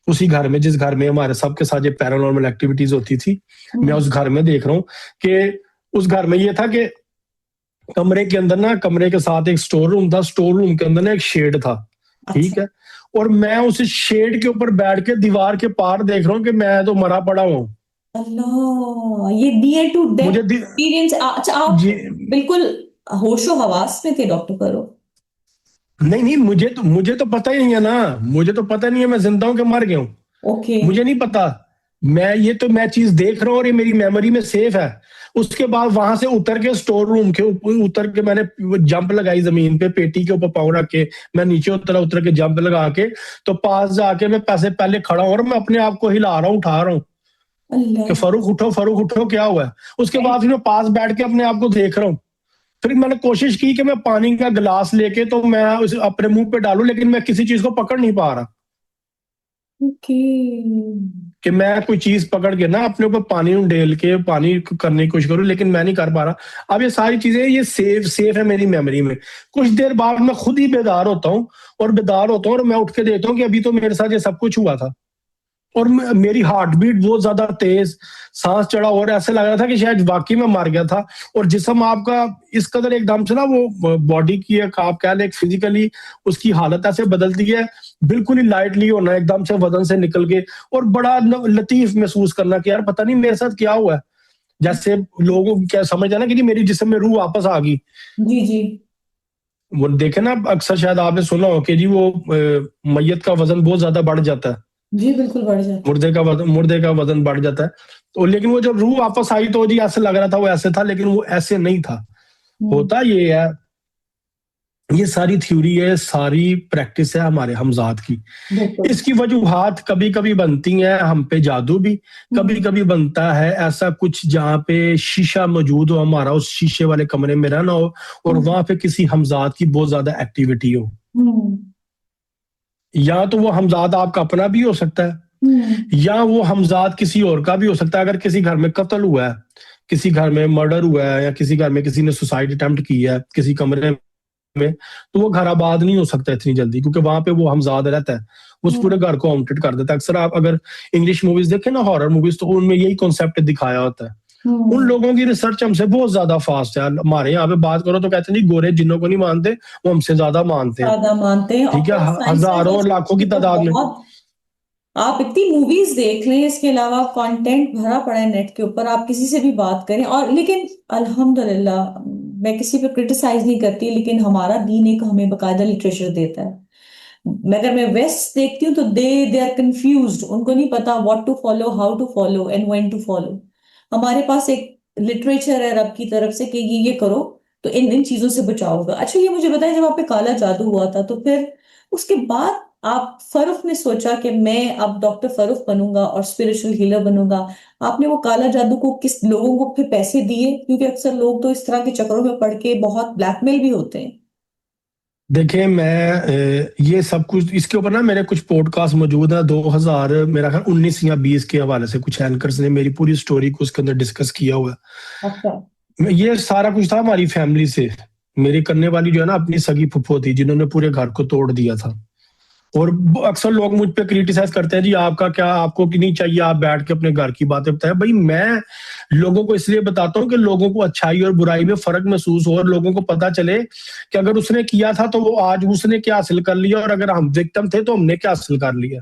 उसी घर में जिस घर में हमारे सबके साथ ये पैरानॉर्मल एक्टिविटीज होती थी। मैं उस घर में देख रहा हूँ कि उस घर में ये था कि कमरे के अंदर ना, कमरे के साथ एक स्टोर रूम था, स्टोर रूम के अंदर ना एक शेड था। ठीक अच्छा। है। और मैं उस शेड के ऊपर बैठ के दीवार के पार देख रहा हूँ कि मैं तो मरा पड़ा हूँ। अल्लाह, ये नियर टू डेथ मुझे एक्सपीरियंस। अच्छा, आप जी, बिल्कुल होशो हवास में थे डॉक्टर करो? नहीं नहीं, मुझे तो पता ही नहीं है ना, मुझे तो पता नहीं है मैं जिंदा हूं कि मर गया हूँ। ओके। मुझे नहीं पता। मैं चीज देख रहा हूँ और ये मेरी मेमोरी में सेफ है। उसके बाद वहां से उतर के स्टोर रूम के ऊपर उतर के मैंने जंप लगाई जमीन पे, पेटी के ऊपर पाँव रख के मैं नीचे उतरा, उतर के जंप लगा के तो पास जाके मैं पैसे पहले खड़ा हूँ और मैं अपने आप को हिला रहा हूँ, उठा रहा हूँ कि अल्लाह। फरूक उठो क्या हुआ है। उसके बाद फिर मैं पास बैठ के अपने आप को देख रहा हूँ। फिर मैंने कोशिश की कि मैं पानी का गिलास लेके तो मैं उसे अपने मुंह पे डालूं, लेकिन मैं किसी चीज को पकड़ नहीं पा रहा, ओके। कि मैं कोई चीज पकड़ के ना अपने ऊपर पानी डेल के पानी करने की कोशिश करूं, लेकिन मैं नहीं कर पा रहा। अब ये सारी चीजें ये सेफ है मेरी मेमोरी में। कुछ देर बाद मैं खुद ही बेदार होता हूँ, और मैं उठ के देखता हूँ कि अभी तो मेरे साथ ये सब कुछ हुआ था। और मेरी हार्ट बीट बहुत ज्यादा तेज, सांस चढ़ा, और ऐसे लग रहा था कि शायद वाकई में मर गया था। और जिस्म आपका इस कदर एकदम से ना, वो बॉडी की एक आप कह लें फिजिकली उसकी हालत ऐसे बदलती है, बिल्कुल ही लाइटली होना एकदम से वजन से निकल के, और बड़ा लतीफ महसूस करना कि यार पता नहीं मेरे साथ क्या हुआ है। जैसे लोगों को क्या समझ आना कि मेरी जिस्म में रूह वापस आ गई। जी जी। वो देखे ना, अक्सर शायद आपने सुना हो कि जी वो मैयत का वजन बहुत ज्यादा बढ़ जाता है, जी बिल्कुल बढ़ जाता मुर्दे का वजन बढ़ जाता है। तो लेकिन वो जब रूह वापस आई तो जी ऐसे लग रहा था वो ऐसे था, लेकिन वो ऐसे नहीं था। है। होता ये है, ये सारी थ्योरी है, सारी प्रैक्टिस है हमारे हमजाद की। बिल्कुल। इसकी वजूहात कभी कभी बनती हैं हम पे जादू भी, कभी कभी बनता है ऐसा कुछ जहाँ पे शीशा मौजूद हो, हमारा उस शीशे वाले कमरे में रहना हो, और हम्म। वहां पे किसी हमजाद की बहुत ज्यादा एक्टिविटी हो। हम्म। या तो वो हमजाद आपका अपना भी हो सकता है, हम्म। या वो हमजाद किसी और का भी हो सकता है। अगर किसी घर में कत्ल हुआ है, किसी घर में मर्डर हुआ है, या किसी घर में किसी ने सुसाइड अटेम्प्ट किया है किसी कमरे में, तो वो घर आबाद नहीं हो सकता इतनी जल्दी, क्योंकि वहां पे वो हमजाद रहता है, उस पूरे हम्म। घर को हॉन्टेड कर देता है। अक्सर आप अगर इंग्लिश मूवीज देखें ना, हॉरर मूवीज, तो उनमें यही कॉन्सेप्ट दिखाया होता है। उन हम्म। लोगों की रिसर्च हमसे बहुत ज्यादा फास्ट है। हमारे यहाँ पे बात करो तो कहते हैं जी गोरे जिन्नों को नहीं मानते, वो हमसे ज्यादा मानते हैं। ज्यादा मानते हैं, और ठीक है, प्लस साइंटिस्ट हजारों लाखों की तो तादाद में। बहुत। आप इतनी मूवीज देख लें, इसके अलावा कंटेंट भरा पड़ा है नेट के ऊपर, आप किसी से भी बात करें। और लेकिन अल्हम्दुलिल्लाह, मैं किसी पे क्रिटिसाइज नहीं करती, लेकिन हमारा दीन एक हमें बकायदा लिटरेचर देता है। अगर मैं वेस्ट देखती हूँ तो दे आर कंफ्यूज्ड, उनको नहीं पता what to follow, how to follow and when to follow. हमारे पास एक लिटरेचर है रब की तरफ से कि ये करो तो इन इन चीजों से बचाव होगा। अच्छा, ये मुझे बताएं, जब आप पे काला जादू हुआ था तो फिर उसके बाद आप फरूख ने सोचा कि मैं अब डॉक्टर फरूख बनूंगा और स्पिरिचुअल हीलर बनूंगा, आपने वो काला जादू को किस लोगों को फिर पैसे दिए? क्योंकि अक्सर लोग तो इस तरह के चक्करों में पड़ के बहुत ब्लैकमेल भी होते हैं। देखिए मैं ये सब कुछ इसके ऊपर ना मेरे कुछ पॉडकास्ट मौजूद है, 2000 मेरा ख्याल 19 या 20 के हवाले से कुछ एंकर्स ने मेरी पूरी स्टोरी को उसके अंदर डिस्कस किया हुआ अच्छा। है। ये सारा कुछ था हमारी फैमिली से। मेरी करने वाली जो है ना अपनी सगी फुफ्फो थी, जिन्होंने पूरे घर को तोड़ दिया था। और अक्सर लोग मुझ पे क्रिटिसाइज करते हैं जी आपका क्या, आपको कि नहीं चाहिए आप बैठ के अपने घर की बातें बताएं। भाई मैं लोगों को इसलिए बताता हूँ कि लोगों को अच्छाई और बुराई में फर्क महसूस हो, और लोगों को पता चले कि अगर उसने किया था तो वो आज उसने क्या हासिल कर लिया, और अगर हम विक्टिम थे तो हमने क्या हासिल कर लिया।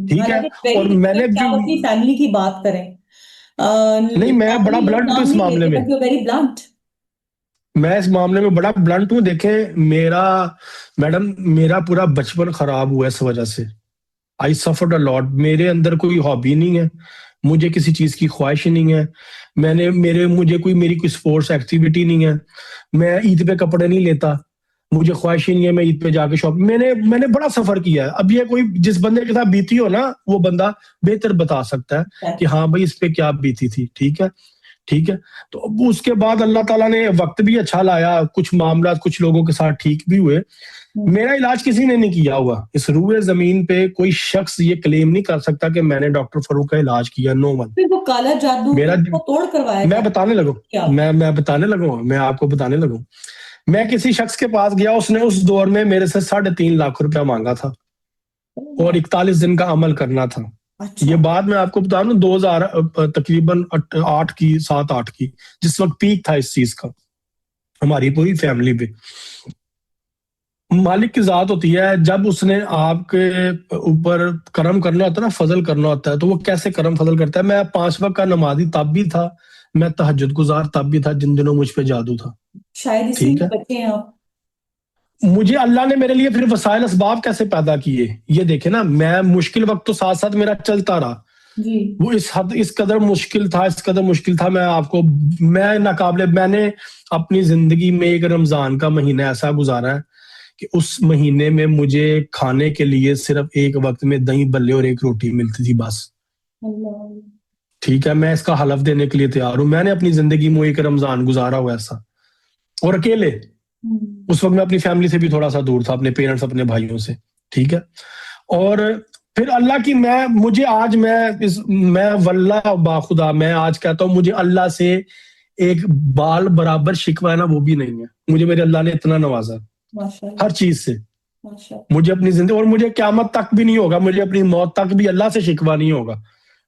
ठीक है। हालांकि वेरी और मैंने डिफिकल्ट कि भी आप अपनी फैमिली की बात करें। नहीं, मैं बड़ा नॉर्मली लोग ब्लंट हूँ नाम इस नहीं मामले लेते, में। But you very blunt. मैं इस मामले में बड़ा ब्लंट हूँ। देखें मेरा, मैडम, मेरा पूरा बचपन खराब हुआ इस वजह से। I suffered a lot. मेरे अंदर कोई हॉबी नहीं है, मुझे किसी चीज की ख्वाहिश नहीं है, मुझे कोई स्पोर्ट्स एक्टिविटी नहीं है, मैं ईद पे कपड़े नहीं लेता, मुझे ख्वाहिश ही नहीं है मैं ईद पे जाके शॉप। मैंने बड़ा सफर किया है। अब ये कोई जिस बंदे के साथ बीती हो ना, वो बंदा बेहतर बता सकता है कि हाँ भाई इस पे क्या बीती थी। ठीक है, ठीक है। तो अब उसके बाद अल्लाह ताला ने वक्त भी अच्छा लाया, कुछ मामला कुछ लोगों के साथ ठीक भी हुए। मेरा इलाज किसी ने नहीं किया हुआ। इस रूए जमीन पे कोई शख्स ये क्लेम नहीं कर सकता कि मैंने डॉक्टर फरूक का इलाज किया। No one. फिर वो काला जादू मेरा को तोड़ करवाया मैं था बताने लगूं क्या? मैं बताने लगूं मैं आपको बताने लगूं। मैं किसी शख्स के पास गया, उसने उस दौर में मेरे से 3.5 लाख रुपया मांगा था और 41 दिन का अमल करना था। अच्छा। ये बात मैं आपको बता रहा हूँ 2000 तकरीबन 7 8 की, जिस वक्त पीक था इस चीज का हमारी पूरी फैमिली पे। मालिक की जात होती है, जब उसने आपके ऊपर करम करना होता है ना, फजल करना होता है, तो वो कैसे करम फजल करता है। मैं 5 वक्त का नमाजी तब भी था, मैं तहज्जुद गुजार तब भी था जिन दिनों मुझ पे जादू था। शायद इसी ठीक में है, बचे हैं आप। मुझे अल्लाह ने मेरे लिए फिर वसाइल असबाब कैसे पैदा किए, ये देखे ना। मैं मुश्किल वक्त तो साथ साथ मेरा चलता रहा। जी। वो इस कदर मुश्किल था, इस कदर मुश्किल था। मैं नाकाबिले, मैंने अपनी जिंदगी में एक रमजान का महीना ऐसा गुजारा है कि उस महीने में मुझे खाने के लिए सिर्फ एक वक्त में दही बल्ले और एक रोटी मिलती थी बस। अल्लाह। ठीक है, मैं इसका हलफ देने के लिए तैयार हूं। मैंने अपनी जिंदगी में एक रमजान गुजारा हुआ ऐसा, और अकेले। उस वक्त मैं अपनी फैमिली से भी थोड़ा सा दूर था, अपने पेरेंट्स अपने भाइयों से। ठीक है, और फिर अल्लाह की मैं वल्लाह बाखुदा मैं आज कहता हूँ, मुझे अल्लाह से एक बाल बराबर शिकवा है ना, वो भी नहीं है। मुझे मेरे अल्लाह ने इतना नवाजा माशाल्लाह। हर चीज से। माशाल्लाह। मुझे अपनी जिंदगी, और मुझे क्यामत तक भी नहीं होगा, मुझे अपनी मौत तक भी अल्लाह से शिकवा नहीं होगा।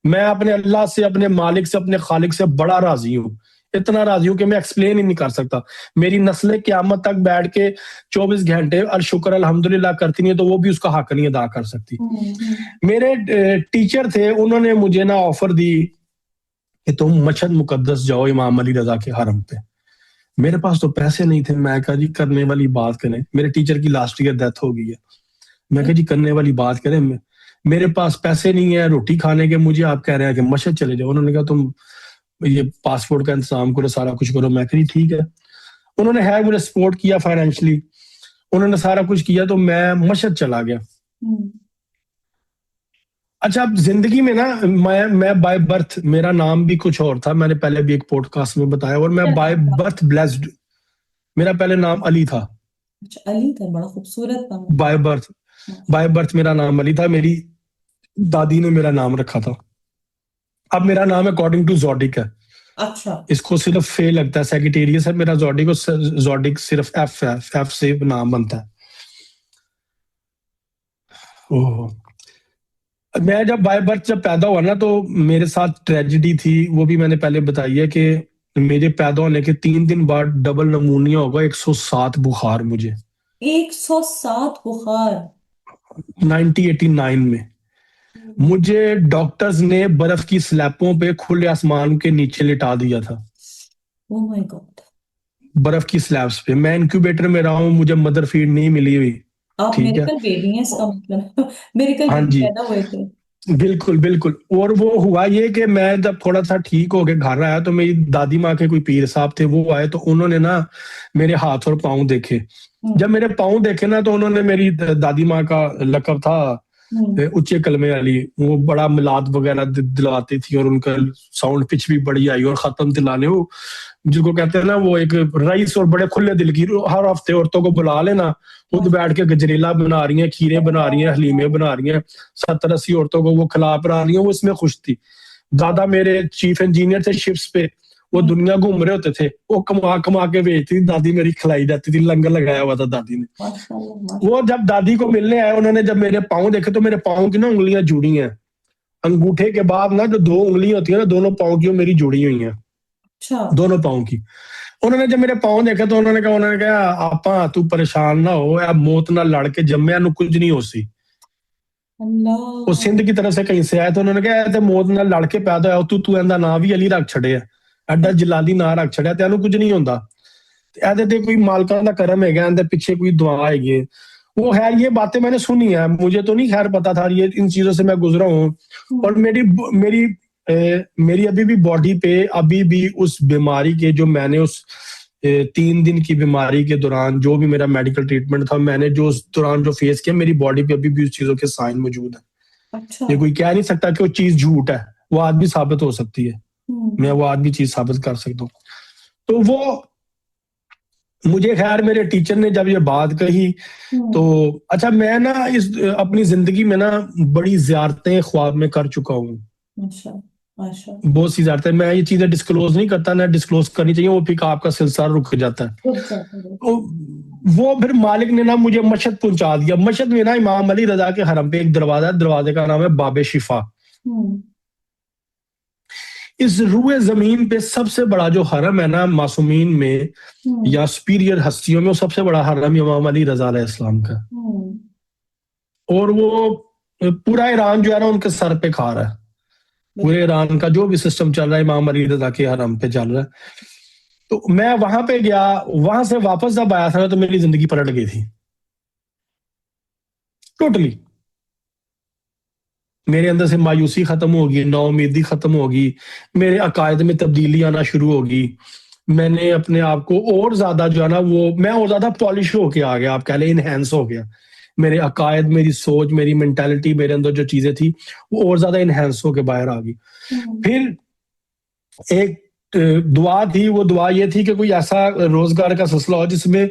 मैं अपने अल्लाह से, अपने मालिक से, अपने खालिक से बड़ा राजी हूँ। इतना राजी हूँ कि मैं एक्सप्लेन ही नहीं कर सकता। मेरी नस्लें क्यामत तक बैठ के 24 घंटे अल शुक्र अल्हम्दुलिल्लाह करती नहीं है, तो वो भी उसका हक नहीं अदा कर सकती। मेरे टीचर थे, उन्होंने मुझे ना ऑफर दी कि तुम मशहद मुकद्दस जाओ इमाम अली रजा के हरम पे। मेरे पास तो पैसे नहीं थे। मैं कहा जी करने वाली बात करें, मेरे टीचर की लास्ट ईयर डेथ हो गई है। मैं कहा जी करने वाली बात करें, मेरे पास पैसे नहीं है रोटी खाने के, मुझे आप कह रहे हैं कि मशहद चले जाओ। उन्होंने कहा तुम ये पासपोर्ट का इंतजाम करो, सारा कुछ करो। मैं कही ठीक है। उन्होंने है मुझे सपोर्ट किया फाइनेंशियली, उन्होंने सारा कुछ किया, तो मैं मशहद चला गया। अच्छा, अब जिंदगी में ना मैं बाय बर्थ, मेरा नाम भी कुछ और था, मैंने पहले भी एक पॉडकास्ट में बताया, और मैं क्या बाय नाम था? Birth blessed. मेरा पहले नाम अली था। अच्छा, अली था, बड़ा खूबसूरत नाम। बाय बर्थ बाय बर्थ मेरा नाम अली था। मेरी दादी ने मेरा नाम रखा था। अब मेरा नाम अकॉर्डिंग टू जोडिक है। अच्छा। इसको सिर्फ फे लगता है, सेगिटेरियस है मेरा जोडिक, और जोडिक सिर्फ एफ है, एफ से नाम बनता है। ओह, मैं जब बाय बर्थ जब पैदा हुआ ना, तो मेरे साथ ट्रेजिडी थी, वो भी मैंने पहले बताई है कि मेरे पैदा होने के 3 दिन बाद डबल नमूनिया होगा, 107 बुखार मुझे 107 बुखार। 1989 में। मुझे डॉक्टर्स ने बर्फ की स्लैबों पे खुले आसमान के नीचे लिटा दिया था। Oh my God. बर्फ की स्लैब्स पे मैं इंक्यूबेटर में रहा हूँ, मुझे मदर फीड नहीं मिली हुई। आप ठीक है, मिरेकल बेबी हैं इसका मतलब। मिरेकल हाँ बेबी जी, पैदा हुए थे। बिल्कुल बिल्कुल। और वो हुआ ये कि मैं जब थोड़ा सा ठीक हो के घर आया, तो मेरी दादी माँ के कोई पीर साहब थे, वो आए, तो उन्होंने ना मेरे हाथ और पाँव देखे। जब मेरे पाँव देखे ना, तो उन्होंने, मेरी दादी माँ का लकब था उच्चे कलमे वाली, वो बड़ा मिलाद वगैरह दिलाती थी, और उनका साउंड पिच भी बड़ी आई, और खत्म दिलाने, वो जिसको कहते हैं ना, वो एक रईस और बड़े खुले दिल की। हर हफ्ते औरतों को बुला लेना, खुद बैठ के गजरेला बना रही हैं, खीरे बना रही हैं, हलीमे बना रही हैं, 70 80 औरतों को वो खिला पिला रही हैं, वो इसमें खुश थी। दादा मेरे चीफ इंजीनियर थे शिप्स पे, वो दुनिया घूम रहे होते थे, वो कमा कमा के बेचती थी, दादी मेरी खिलाई जाती थी, लंगर लगाया हुआ था दादी ने। माशाल्लाह। वो जब दादी को मिलने आए, उन्होंने जब मेरे पाँव देखे, तो मेरे पाँव की ना उंगलियां जुड़ी हैं। अंगूठे के बाद ना जो 2 उंगलियां होती है ना, दोनों पाँव की, वो मेरी जुड़ी हुई हैं, अच्छा। दोनों पाँव की। उन्होंने जब मेरे पाँव देखे, तो उन्होंने कहा आपा तू परेशान ना हो, अब मौत ना लड़ के जम्मे नु कुछ नहीं हो सी। वो अल्लाह। सिंध की तरफ से कहीं से आए, तो उन्होंने कहा ते मौत ना लड़ के पैदा हो तू ਇਹਦਾ ਨਾਂ ਵੀ ਅਲੀ ਰੱਖ ਛੜਿਆ, ਐਡਾ ਜਲਾਲੀ ਨਾਂ ਰੱਖ ਛੜਿਆ, ਤੈਨੂੰ ਕੁਝ ਨਹੀਂ ਹੁੰਦਾ। ਇਹਦੇ ਤੇ ਕੋਈ ਮਾਲਕਾਂ ਦਾ ਕਰਮ ਹੈਗਾ, ਇਹਦੇ ਪਿੱਛੇ ਕੋਈ ਦੁਆ ਹੈਗੀ। वो खैर ये बातें मैंने सुनी है, मुझे तो नहीं खैर पता था, ये इन चीजों से मैं गुजरा हूँ। और मेरी मेरी मेरी अभी भी बॉडी पे अभी भी उस बीमारी के जो मैंने उस 3 दिन की बीमारी के दौरान जो भी मेरा मेडिकल ट्रीटमेंट था, मैंने जो उस दौरान जो फेस किया, मेरी बॉडी पे अभी भी उस चीजों के साइन मौजूद है। अच्छा। ये कोई कह नहीं सकता कि वो चीज झूठ है, वो आज भी साबित हो सकती है। मैं वो आज भी चीज साबित कर सकता हूँ। तो वो मुझे खैर मेरे टीचर ने जब ये बात कही तो अच्छा, मैं ना इस अपनी जिंदगी में ना बड़ी जियारतें ख्वाब में कर चुका हूँ। अच्छा। अच्छा। बहुत सी जियारतें, मैं ये चीजें डिस्क्लोज नहीं करता, ना डिस्क्लोज करनी चाहिए, वो फिर आपका सिलसिला रुक जाता है। रुक जाता है। तो वो फिर मालिक ने ना मुझे मशहद पहुंचा दिया। मशहद में ना इमाम अली रजा के हरम पे एक दरवाजा है, दरवाजे का नाम है बाबे शिफा। हम्म। इस रूए जमीन पे सबसे बड़ा जो हरम है ना मासूमीन में हम्म। या सुपीरियर हस्तियों में, वो सबसे बड़ा हरम इमाम अली रजा अलैहिस्सलाम का। हम्म। और वो पूरा ईरान जो है ना उनके सर पे खा रहा है। पूरे ईरान का जो भी सिस्टम चल रहा है इमाम अली रजा के हरम पे चल रहा है। तो मैं वहां पे गया, वहां से वापस जब आया था ना तो मेरी जिंदगी पलट गई थी टोटली। मेरे अंदर से मायूसी खत्म होगी, नाउमीदी खत्म होगी, मेरे अकायद में तब्दीली आना शुरू होगी। मैंने अपने आप को और ज्यादा जो है ना, वो मैं और ज्यादा पॉलिश होके आ गया, आप कह लें इनहेंस हो गया। मेरे अकायद, मेरी सोच, मेरी मेंटालिटी, मेरे अंदर जो चीजें थी वो और ज्यादा इनहेंस होके बाहर आ गई। फिर एक दुआ थी, वो दुआ ये थी कि कोई ऐसा रोजगार का सिलसिला हो जिसमें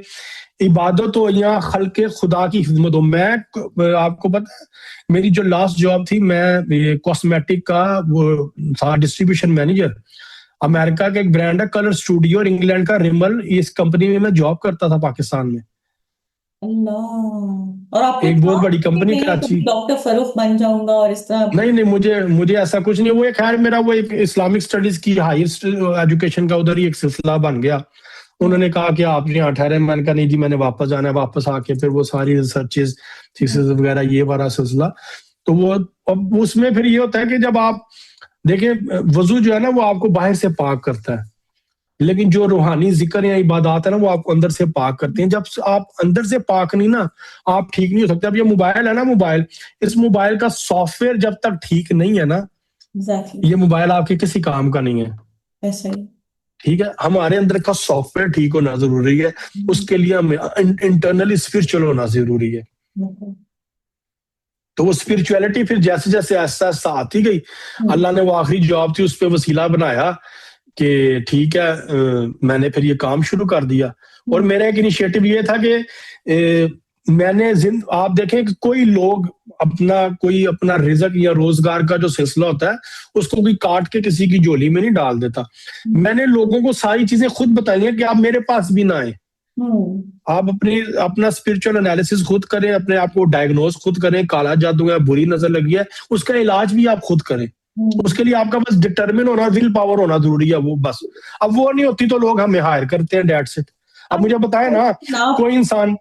इबादत हो या खल्के खुदा की खिदमत हो। मैं आपको पता है मेरी जो लास्ट जॉब थी, मैं कॉस्मेटिक का वो था डिस्ट्रीब्यूशन मैनेजर। अमेरिका का एक ब्रांड है कलर स्टूडियो और इंग्लैंड का रिमल, इस कंपनी में मैं जॉब करता था पाकिस्तान में। अल्लाह। और आपने एक बहुत कहा बड़ी कि कंपनी मैं कराची। कभी डॉक्टर फरूख बन जाऊंगा और इस तरह? नहीं नहीं, मुझे मुझे ऐसा कुछ नहीं। वो एक खैर मेरा वो एक इस्लामिक स्टडीज की हाईएस्ट एजुकेशन का उधर ही एक सिलसिला बन गया। उन्होंने कहा कि आप यहाँ ठहरे, मैंने कहा नहीं जी मैंने वापस जाना है। वापस आके फिर वो सारी रिसर्चेज, थीसिस वगैरह ये वाला सिलसिला। तो वो अब उसमें फिर ये होता है कि जब आप देखें, वजू जो है ना वो आपको बाहर से पाक करता है, लेकिन जो रूहानी जिक्र या इबादत है ना वो आपको अंदर से पाक करते हैं। जब आप अंदर से पाक नहीं ना, आप ठीक नहीं हो सकते। अब ये मोबाइल है ना, मोबाइल, इस मोबाइल का सॉफ्टवेयर जब तक ठीक नहीं है ना, एग्जैक्टली। ये मोबाइल आपके किसी काम का नहीं है। ऐसा ही। ठीक है, हमारे अंदर का सॉफ्टवेयर ठीक होना जरूरी है। उसके लिए हमें इंटरनली स्पिरिचुअल होना जरूरी है। तो वो स्पिरिचुअलिटी फिर जैसे जैसे ऐसा ऐसा आती गई, अल्लाह ने वो आखिरी जॉब थी उस पर वसीला बनाया कि ठीक है, मैंने फिर ये काम शुरू कर दिया। और मेरा एक इनिशिएटिव ये था कि मैंने आप देखें कि कोई अपना रिजक या रोजगार का जो सिलसिला होता है उसको कोई काट के किसी की झोली में नहीं डाल देता। मैंने लोगों को सारी चीजें खुद बताई हैं कि आप मेरे पास भी ना आए। आप अपना स्पिरिचुअल एनालिसिस खुद करें, अपने आप को डायग्नोज खुद करें, काला जादू है, बुरी नजर लगी है, उसका इलाज भी आप खुद करें। उसके लिए आपका बस डिटरमिन होना, विल पावर होना जरूरी है, वो बस। अब वो नहीं होती तो लोग हमें हायर करते हैं, डेट सेट। अब मुझे बताए ना, कोई इंसान,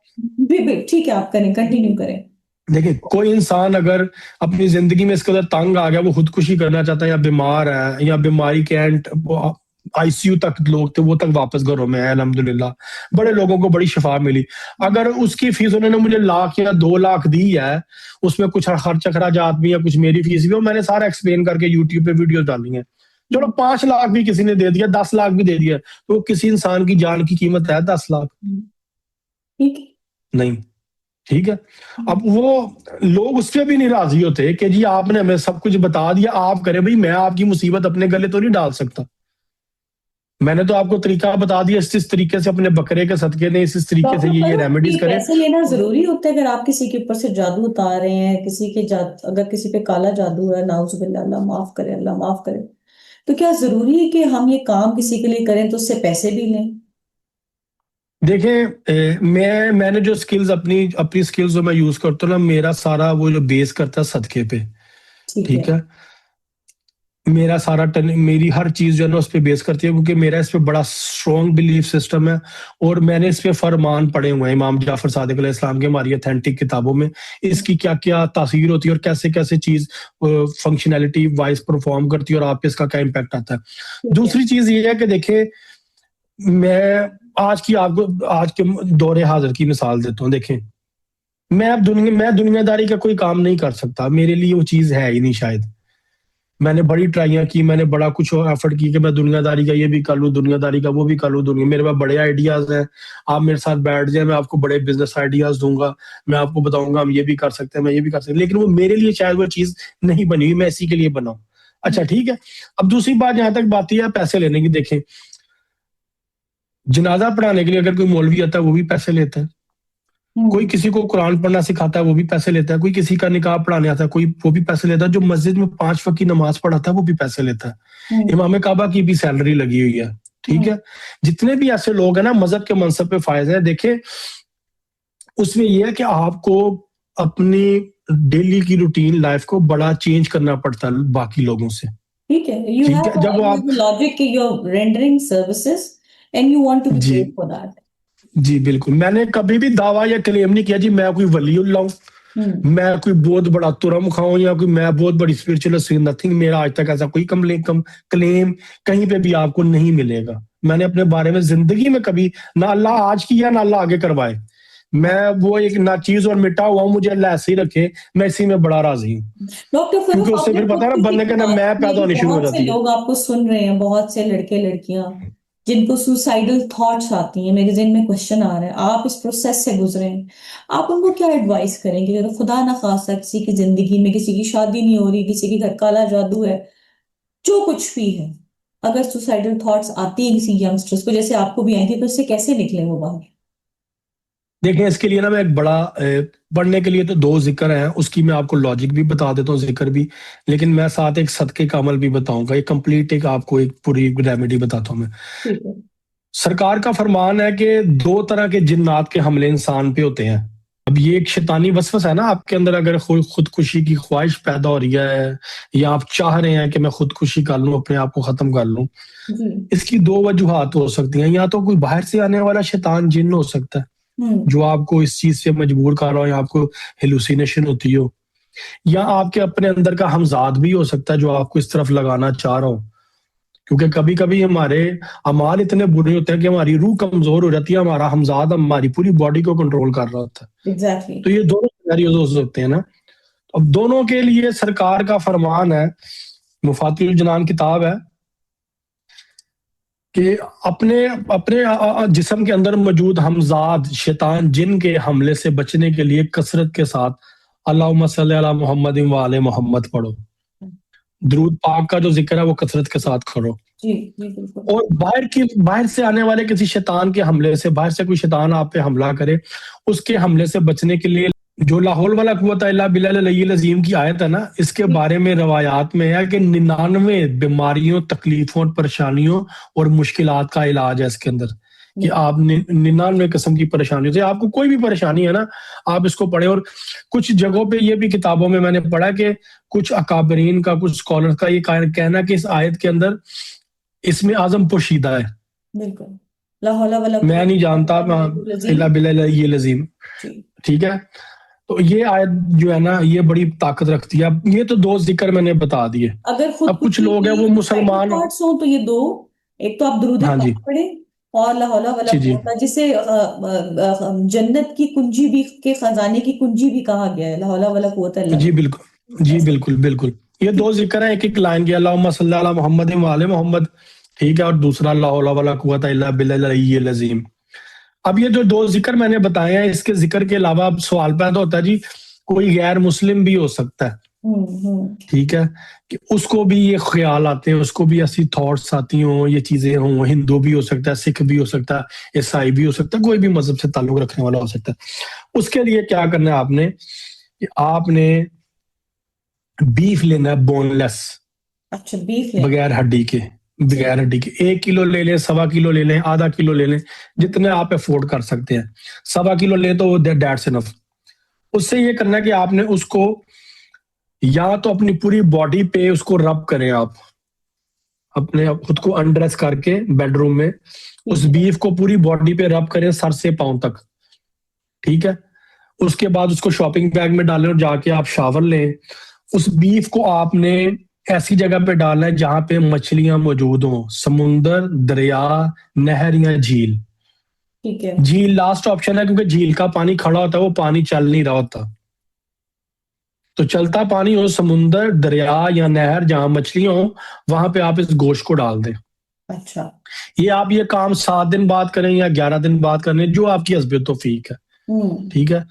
ठीक है आप करें, कंटिन्यू करें। देखिए कोई इंसान अगर अपनी जिंदगी में इसके अंदर तंग आ गया, वो खुदकुशी करना चाहता है या बीमार है या बीमारी के एंड आईसीयू तक लोग थे, वो तक वापस घरों में है अल्हम्दुलिल्लाह। बड़े लोगों को बड़ी शिफा मिली। अगर उसकी फीस उन्होंने मुझे 1,00,000 या 2,00,000 दी है, उसमें कुछ खर्च अखराजात भी है, कुछ मेरी फीस भी है, मैंने सारा एक्सप्लेन करके यूट्यूब पे वीडियो डाली है। चलो 5,00,000 भी किसी ने दे दिया, 10,00,000 भी दे दिया, तो किसी इंसान की जान की कीमत है 10,00,000? नहीं। ठीक है, अब वो लोग उस पर भी नहीं राजी होते कि जी आपने हमें सब कुछ बता दिया, आप करें। भाई मैं आपकी मुसीबत अपने गले तो नहीं डाल सकता। मैंने तो आपको तरीका बता दिया, इस तरीके से अपने बकरे के सदके ने इस तरीके से ये रेमेडीज करें। पैसे लेना जरूरी होता है अगर आप किसी के ऊपर से जादू उतार रहे हैं, अगर किसी पे काला जादू है, नाउजुबिल्लाह, अल्लाह माफ करे, अल्लाह माफ करे, तो क्या जरूरी है कि हम ये काम किसी के लिए करें तो उससे पैसे भी लें? देखें, मैंने जो स्किल्स अपनी स्किल्स जो मैं यूज करता हूँ ना, मेरा सारा वो जो बेस करता है सदके पे। ठीक है, मेरा सारा मेरी हर चीज जो है ना उस पर बेस करती है, क्योंकि मेरा इस पे बड़ा स्ट्रॉन्ग बिलीफ सिस्टम है। और मैंने इस पे फरमान पढ़े हुए हैं इमाम जाफर सादिक अलैहिस्सलाम की हमारी अथेंटिक किताबों में, इसकी क्या क्या तासीर होती है और कैसे कैसे चीज फंक्शनैलिटी वाइज परफॉर्म करती है और आप पे इसका क्या इम्पैक्ट आता है। दूसरी चीज ये है कि देखे, मैं आज के दौरे हाजिर की मिसाल देता हूँ। देखें, मैं दुनियादारी का कोई काम नहीं कर सकता, मेरे लिए वो चीज है ही नहीं शायद। मैंने बड़ी ट्राइयां की, मैंने बड़ा कुछ एफर्ट की कि मैं दुनियादारी का ये भी कर लूं, दुनियादारी का वो भी कर लूं, दुनिया मेरे पास बड़े आइडियाज हैं, आप मेरे साथ बैठ जाए, मैं आपको बड़े बिजनेस आइडियाज दूंगा, मैं आपको बताऊंगा हम ये भी कर सकते हैं, मैं ये भी कर सकते हैं, लेकिन वो मेरे लिए शायद वो चीज नहीं बनी हुई, मैं इसी के लिए बना हूं। अच्छा ठीक है। अब दूसरी बात जहां तक बात है पैसे लेने की, देखें जनाजा पढ़ाने के लिए अगर कोई मौलवी आता है वो भी पैसे लेता है, कोई किसी को कुरान पढ़ना सिखाता है वो भी पैसे लेता है, कोई किसी का निकाह पढ़ाने आता है कोई वो भी पैसे लेता है, जो मस्जिद में 5 वक्त की नमाज पढ़ाता है वो भी पैसे लेता है, इमाम काबा की भी सैलरी लगी हुई है। ठीक है। जितने भी ऐसे लोग हैं ना मजहब के मनसब पे फायज हैं, देखे उसमें यह है कि आपको अपनी डेली की रूटीन लाइफ को बड़ा चेंज करना पड़ता है बाकी लोगों से। ठीक है, you ठीक have है। जब you आप have a logic कि you're rendering services and you want to be ji paid for that. जी बिल्कुल, मैंने कभी भी दावा या क्लेम नहीं किया जी मैं कोई वलीउल्लाह हूं, हम्म मैं कोई बहुत बड़ा तुरम खाऊं या कोई मैं बहुत बड़ी स्पिरिचुअल, नथिंग। मेरा आज तक ऐसा कोई क्लेम कहीं पे भी आपको नहीं मिलेगा। मैंने अपने बारे में जिंदगी में कभी ना अल्लाह आज किया ना अल्लाह आगे करवाए, मैं वो एक ना चीज और मिटा हुआ हूं, मुझे अल्लाह ऐसे ही रखे, मैं इसी में बड़ा राजी हूँ। डॉक्टर क्योंकि फरूक, उससे अपने फिर खुद पता है ना किसी बंदे के ना बात मैं पैदा में होनी शुरू हो बहुत से जाती है। लोग आपको सुन रहे हैं, बहुत से लड़के लड़कियां जिनको सुसाइडल थॉट्स आती हैं, मेरे ज़हन में क्वेश्चन आ रहा है, आप इस प्रोसेस से गुजरे हैं, आप उनको क्या एडवाइस करेंगे अगर खुदा ना खास्ता किसी की जिंदगी में किसी की शादी नहीं हो रही, किसी के घर काला जादू है, जो कुछ भी है, अगर सुसाइडल थॉट्स आती है किसी यंगस्टर्स को जैसे आपको भी आई थी, तो इससे कैसे निकले वो बाहर? देखें इसके लिए ना मैं एक बड़ा पढ़ने के लिए तो 2 जिक्र हैं, उसकी मैं आपको लॉजिक भी बता देता हूँ, जिक्र भी, लेकिन मैं साथ एक सदके का अमल भी बताऊंगा, एक कंप्लीट एक आपको एक पूरी रेमेडी बताता हूँ मैं। ठीक है। सरकार का फरमान है कि 2 तरह के जिन्नात के हमले इंसान पे होते हैं। अब ये एक शैतानी वसवस है ना आपके अंदर, अगर खुदकुशी की ख्वाहिश पैदा हो रही है या आप चाह रहे हैं कि मैं खुदकुशी कर लूं, अपने आप को खत्म कर लूं, जी। इसकी 2 वजूहात हो सकती हैं। या तो कोई बाहर से आने वाला शैतान जिन्न हो सकता है हम्म जो आपको इस चीज से मजबूर कर रहा हो या आपको हेलुसिनेशन होती हो, या आपके अपने अंदर का हमजाद भी हो सकता है जो आपको इस तरफ लगाना चाह रहा हो। क्योंकि कभी कभी हमारे अमाल इतने बुरे होते हैं कि हमारी रूह कमजोर हो जाती है, हमारा हमजाद हमारी पूरी बॉडी को कंट्रोल कर रहा होता है। एग्जैक्टली। तो ये दोनों सिनेरियोज हो सकते हैं ना। अब दोनों के लिए सरकार का फरमान है, मुफातिल जनान किताब है, कि अपने अपने जिस्म के अंदर मौजूद हमजाद शैतान जिन के हमले से बचने के लिए कसरत के साथ अल्लाहुम्मा सल्ली अला मुहम्मद व आले मोहम्मद पढ़ो। दुरूद पाक का जो जिक्र है वो कसरत के साथ करो। जी जी बिल्कुल। और बाहर से आने वाले किसी शैतान के हमले से, बाहर से कोई शैतान आप पे हमला करे, उसके हमले से बचने के लिए जो लाहौल वाला कुव्वत इल्ला बिल्लाह अल-अलीयुल अज़ीम की आयत है ना, इसके बारे में रवायात में है कि 99 बीमारियों, तकलीफों, परेशानियों और मुश्किलात का इलाज है इसके अंदर, कि आप 99 किस्म की परेशानियों से, आपको कोई भी परेशानी है ना, आप इसको पढ़े। और कुछ जगहों पे ये भी किताबों में मैंने पढ़ा कि कुछ अकाबरीन का, कुछ स्कॉलर का ये कहना कि इस आयत के अंदर इसमें आजम पोशीदा है। बिल्कुल। ला हौला वला मैं नहीं कुव्वता जानता, इल्ला बिल्लाहिल इल्ला अज़ीम। बिल्लाह ये लजीम। जी। ठीक है। तो ये आयत जो है ना ये बड़ी ताकत रखती है। अब ये तो 2 जिक्र मैंने बता दिए। अगर अब कुछ खुदकुशी लोग हैं की वो सुसाइडल मुसलमान, थॉट्स हो तो ये दो, एक तो आप दुरूद हाँ जी पाक पढ़ें और ला हौला वला जी जी कुव्वता, जिसे जन्नत की कुंजी भी के खजाने की कुंजी भी कहा गया है, ला हौला वला कुव्वता इल्ला जी बिल्कुल जी बिल्लाह। बिल्कुल बिल्कुल। ये 2 जिक्र है, एक एक लाइन की अल्लाहुम्मा सल्ली अला मुहम्मद व आले मोहम्मद। ठीक है। और दूसरा ला हौला वला कुव्वता इल्ला बिल्लाहिल अज़ीम। अब ये जो 2 जिक्र मैंने बताए हैं, इसके जिक्र के अलावा अब सवाल पैदा होता है जी, कोई गैर मुस्लिम भी हो सकता है, हम्म। ठीक है, कि उसको भी ये ख्याल आते हैं, उसको भी ऐसी थॉट्स आती हों, ये चीजें हों, हिंदू भी हो सकता है, सिख भी हो सकता है, ईसाई भी हो सकता है, कोई भी मजहब से ताल्लुक रखने वाला हो सकता है। उसके लिए क्या करना है आपने, कि आपने बीफ लेना है बोनलेस, अच्छा, बीफ लेना। बगैर हड्डी के, ठीक। बगैर हड्डी के 1 किलो ले लें, 1.25 किलो ले लें, आधा किलो ले लें, जितने आप अफोर्ड कर सकते हैं। 1.25 किलो ले तो दैट्स इनफ। उससे ये करना है कि आपने उसको या तो अपनी पूरी बॉडी पे उसको रब करें, आप अपने खुद को अनड्रेस करके बेडरूम में उस ठीक है। बीफ को पूरी बॉडी पे रब करें सर से पांव तक। ठीक है। उसके बाद उसको शॉपिंग बैग में डालें और जाके आप शावर लें। उस बीफ को आपने ऐसी जगह पे डालना है जहां पे मछलियां मौजूद हों, समुंदर, दरिया, नहर या झील। ठीक है। झील लास्ट ऑप्शन है, क्योंकि झील का पानी खड़ा होता है, वो पानी चल नहीं रहा होता। तो चलता पानी हो, समुंदर, दरिया या नहर जहां मछलियां हो, वहां पे आप इस गोश्त को डाल दें। अच्छा। ये आप ये काम 7 दिन बाद करें या 11 दिन बाद करें, जो आपकी हस्बत तौफीक है। हम्म। ठीक है,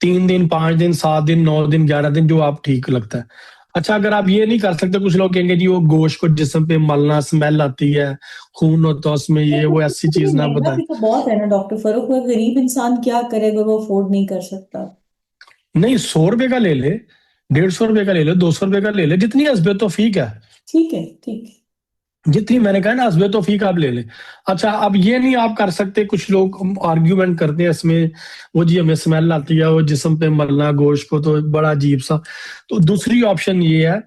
3 दिन, 5 दिन, 7 दिन, 9 दिन, 11 दिन, जो आप ठीक लगता है। अच्छा, अगर आप ये नहीं कर सकते, कुछ लोग कहेंगे जी वो गोश्त को जिस्म पे मलना, स्मेल आती है, खून होता है उसमें, ये वो ऐसी तो ये चीज ना महंगा बताएं। भी तो बहुत है ना डॉक्टर फरूक, कोई गरीब इंसान क्या करे अगर वो अफोर्ड नहीं कर सकता। नहीं, 100 रुपए का ले ले, 150 रुपए का ले ले, 200 रुपए का ले ले, जितनी हस्बत तौफीक है, ठीक है, ठीक है। जितनी मैंने कहा ना हस्बत तौफीक आप ले ले। अच्छा, अब ये नहीं आप कर सकते, कुछ लोग आर्ग्यूमेंट करते हैं इसमें, वो जी हमें स्मेल आती है, वो जिस्म पे मलना गोश्त को, तो बड़ा अजीब सा। तो दूसरी ऑप्शन ये है,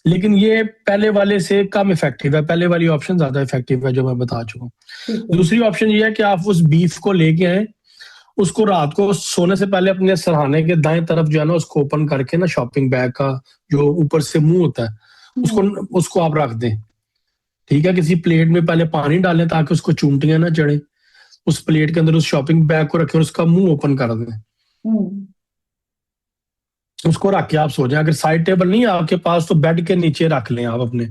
लेकिन ये पहले वाले से कम इफेक्टिव है, पहले वाली ऑप्शन ज्यादा इफेक्टिव है जो मैं बता चुका हूँ। ठीक है। दूसरी ऑप्शन ये है कि आप उस बीफ को लेके आए, उसको रात को सोने से पहले अपने सरहाने के दाएं तरफ जो है ना, उसको ओपन करके ना, शॉपिंग बैग का जो ऊपर से मुंह होता है, उसको हम्म। उसको आप रख दें। ठीक है, किसी प्लेट में पहले पानी डालें ताकि उसको चूंटियां ना चढ़े, उस प्लेट के अंदर उस शॉपिंग बैग को रखें और उसका मुंह ओपन कर दें। हम्म। उसको रख के आप सो जाएं। अगर साइड टेबल नहीं है आपके पास, तो बेड के नीचे रख लें, आप अपने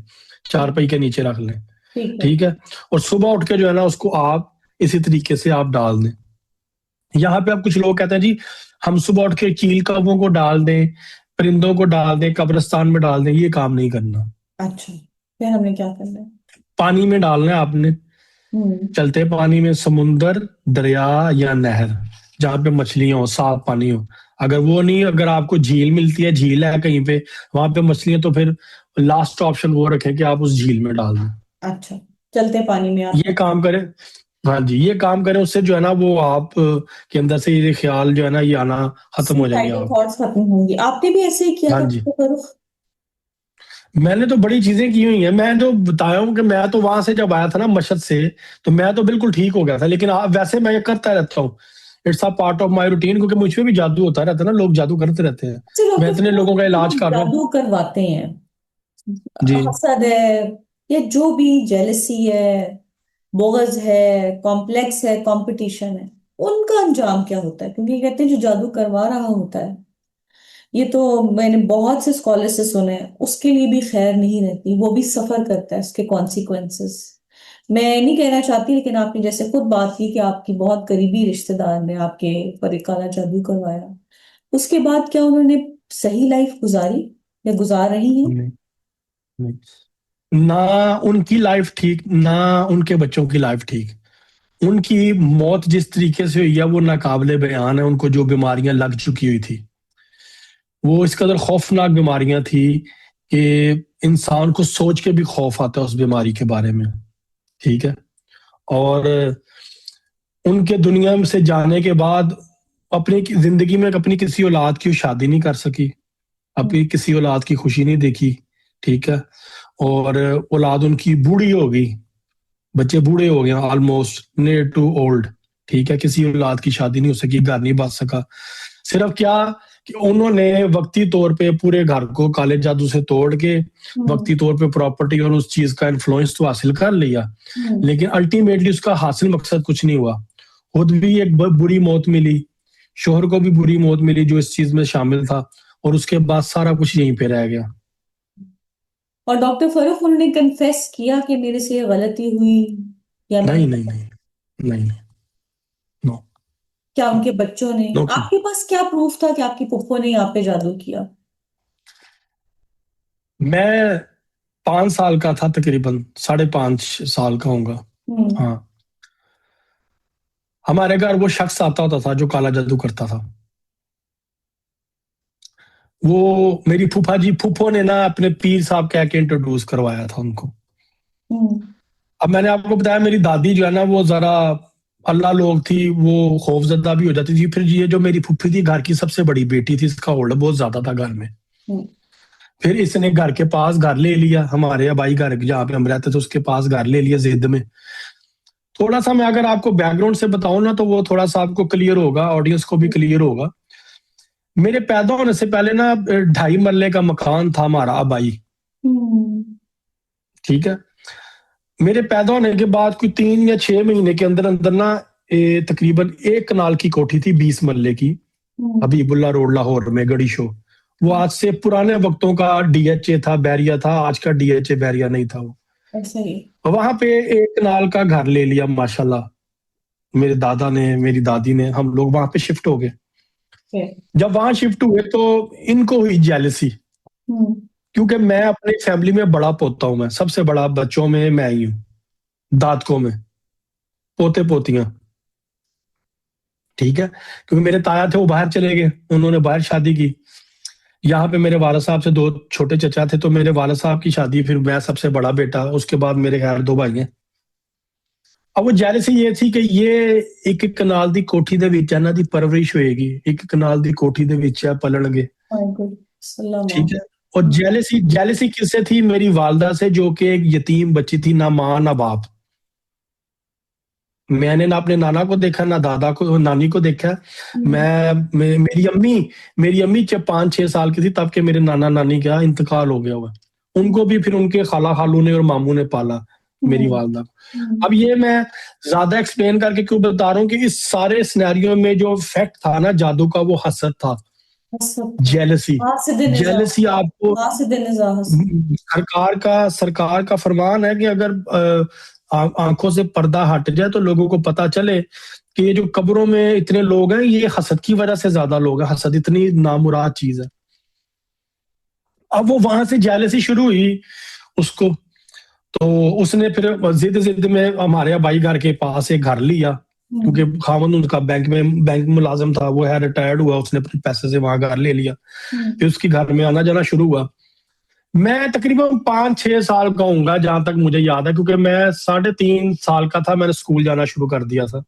चारपाई के नीचे रख लें। ठीक है। ठीक है, और सुबह उठ के जो है ना, उसको आप इसी तरीके से आप डाल दें। यहाँ पे अब कुछ लोग कहते हैं जी हम सुबह उठ के चील कौवों को डाल दें, परिंदों को डाल दें, कब्रिस्तान में डाल दें, ये काम नहीं करना। अच्छा, फिर हमें क्या करना है? पानी में डालना है आपने, हम्म। चलते पानी में, समुंदर, दरिया या नहर, जहां पे मछलियां हो, साफ पानी हो। अगर वो नहीं, अगर आपको झील मिलती है, झील है कहीं पे, वहां पे मछलियां, तो फिर लास्ट ऑप्शन वो रखें कि आप उस झील में डाल दें। अच्छा, चलते पानी में आप। ये काम करें। हाँ जी, ये काम करें, उससे जो है ना, वो आप के अंदर से ये ख्याल जो है ना, ये आना खत्म हो जाएंगे सुसाइडल आप। थॉट्स खत्म होंगी। आपने भी ऐसे ही किया हाँ था जी, डॉक्टर फरूक? मैंने तो बड़ी चीजें की हुई हैं। मैं तो बताया हूँ कि मैं तो वहां से जब आया था ना, मशहद से, तो मैं तो बिल्कुल ठीक हो गया था। लेकिन वैसे मैं ये करता रहता हूँ, it's a part of my routine, क्योंकि मुझ पे भी जादू होता रहता है ना, लोग जादू करते रहते हैं। अच्छा मैं डॉक्टर इतने फरूक, लोगों का जो इलाज लोग कर रहा हूँ। जादू करवाते हैं, जी। हसद है या जो भी जेलसी है, बोगज है, कॉम्प्लेक्स है, कंपटीशन है, उनका अंजाम क्या होता है? क्योंकि कहते हैं जो जादू करवा रहा होता है, ये तो मैंने बहुत से स्कॉलर से सुने हैं, उसके लिए भी खैर नहीं रहती, वो भी सफर करता है उसके कॉन्सिक्वेंसेस। मैं नहीं कहना चाहती, लेकिन आपने जैसे खुद बात की कि आपकी बहुत करीबी रिश्तेदार ने आपके पर एक काला जादू करवाया, उसके बाद क्या उन्होंने सही लाइफ गुजारी या गुजार रही हैं? नहीं, नहीं, ना उनकी लाइफ ठीक, ना उनके बच्चों की लाइफ ठीक। उनकी मौत जिस तरीके से हुई है, वो नाकाबिले बयान है। उनको जो बीमारियां लग चुकी हुई थी, वो इस कदर खौफनाक बीमारियां थी कि इंसान को सोच के भी खौफ आता है उस बीमारी के बारे में। ठीक है, और उनके दुनिया में से जाने के बाद अपनी जिंदगी में अपनी किसी औलाद की शादी नहीं कर सकी, अपनी किसी औलाद की खुशी नहीं देखी। ठीक है, और औलाद उनकी बूढ़ी हो गई, बच्चे बूढ़े हो गए, ऑलमोस्ट नियर टू ओल्ड। ठीक है, किसी औलाद की शादी नहीं हो सकी, घर नहीं बच सका। सिर्फ क्या कि उन्होंने वक्ती तौर पे पूरे घर को काले जादू से तोड़ के हम्म। वक्ती तौर पे प्रॉपर्टी और उस चीज का इन्फ्लुएंस तो हासिल कर लिया, हम्म। लेकिन अल्टीमेटली उसका हासिल मकसद कुछ नहीं हुआ। खुद भी एक बुरी मौत मिली, शोहर को भी बुरी मौत मिली जो इस चीज में शामिल था, और उसके बाद सारा कुछ यहीं पे रह गया। और डॉक्टर फरूक, उन्होंने कन्फेस किया कि मेरे से ये गलती हुई या मैं? नहीं नहीं नहीं, नहीं, नो, क्या उनके बच्चों ने? नो। आपके पास क्या प्रूफ था कि आपकी पुप्पो ने यहाँ पे जादू किया? मैं 5 साल का था, तकरीबन 5.5 साल का होगा। हम्म। हाँ, हमारे घर वो शख्स आता होता था जो काला जादू करता था। वो मेरी फूफा जी, फूफो ने ना अपने पीर साहब कह के इंट्रोड्यूस करवाया था उनको। हम्म। अब मैंने आपको बताया, मेरी दादी जो है ना, वो जरा अल्लाह लोग थी, वो खौफजदा भी हो जाती थी। फिर ये जो मेरी फूफी थी, घर की सबसे बड़ी बेटी थी, इसका होल्ड बहुत ज्यादा था घर में। हम्म। फिर इसने घर के पास घर ले लिया, हमारे अबाई घर जहाँ पे हम रहते थे उसके पास घर ले लिया जिद में। थोड़ा सा मैं अगर आपको बैकग्राउंड से बताऊं ना, तो वो थोड़ा सा आपको क्लियर होगा, ऑडियंस को भी क्लियर होगा। मेरे पैदा होने से पहले ना 2.5 मरले का मकान था हमारा अबाई। हम्म। ठीक है, मेरे पैदा होने के बाद कोई 3 या 6 महीने के अंदर अंदर ना, तकरीबन 1 कनाल की कोठी थी 20 मरले की, हबीबुल्ला रोड लाहौर में, गड़ी शो। वो आज से पुराने वक्तों का डीएचए था, बैरिया था, आज का डीएचए बैरिया नहीं था वो। ऐसा ही। वहां पे 1 कनाल का घर ले लिया माशाल्लाह, मेरे दादा ने, मेरी दादी ने, हम लोग वहां पे शिफ्ट हो गए। फिर। जब वहां शिफ्ट हुए तो इनको हुई जेलसी, क्योंकि मैं अपनी फैमिली में बड़ा पोता हूं, मैं सबसे बड़ा बच्चों में मैं ही हूँ, दादकों में पोते पोतियां, ठीक है। क्योंकि मेरे ताया थे वो बाहर चले गए, उन्होंने बाहर शादी की। यहाँ पे मेरे वाला साहब से 2 छोटे चचा थे, तो मेरे वाला साहब की शादी, फिर मैं सबसे बड़ा बेटा, उसके बाद मेरे खैर 2 भाई हैं। अब वो जेलसी ये थी कि ये 1 कनाल दी कोठी दे विच इन्हां दी परवरिश होएगी, 1 कनाल दी कोठी दे विच पलणगे, ठीक है। और जेलसी जेलसी किससे थी? मेरी वालदा से, जो कि एक यतीम बच्ची थी, ना माँ ना बाप। मैंने ना अपने नाना को देखा, ना दादा को, नानी को देखा। मेरी अम्मी जब 5-6 साल की थी तब के मेरे नाना नानी का इंतकाल हो गया हुआ। उनको भी फिर उनके खाला खालू ने और मामू ने पाला, मेरी वालदा को। अब ये मैं ज्यादा एक्सप्लेन करके क्यों बता रहा हूँ कि इस सारे सिनेरियो में जो फैक्ट था ना जादू का, वो हसद था, जेलसी। जेलसी आपको सरकार का फरमान है कि अगर आंखों से पर्दा हट जाए तो लोगों को पता चले कि ये जो कब्रों में इतने लोग हैं, ये हसद की वजह से ज्यादा लोग हैं। हसद इतनी नामुराद चीज है। अब वो वहां से जेलसी शुरू हुई उसको, तो उसने फिर जिद में हमारे भाई घर के पास एक घर लिया, क्योंकि खामन उनका बैंक मुलाजिम था, वो है रिटायर्ड हुआ, उसने अपने पैसे से वहां घर ले लिया। फिर उसके घर में आना जाना शुरू हुआ। मैं तकरीबन 5-6 साल का हूँगा जहां तक मुझे याद है, क्योंकि मैं 3.5 साल का था, मैंने स्कूल जाना शुरू कर दिया था।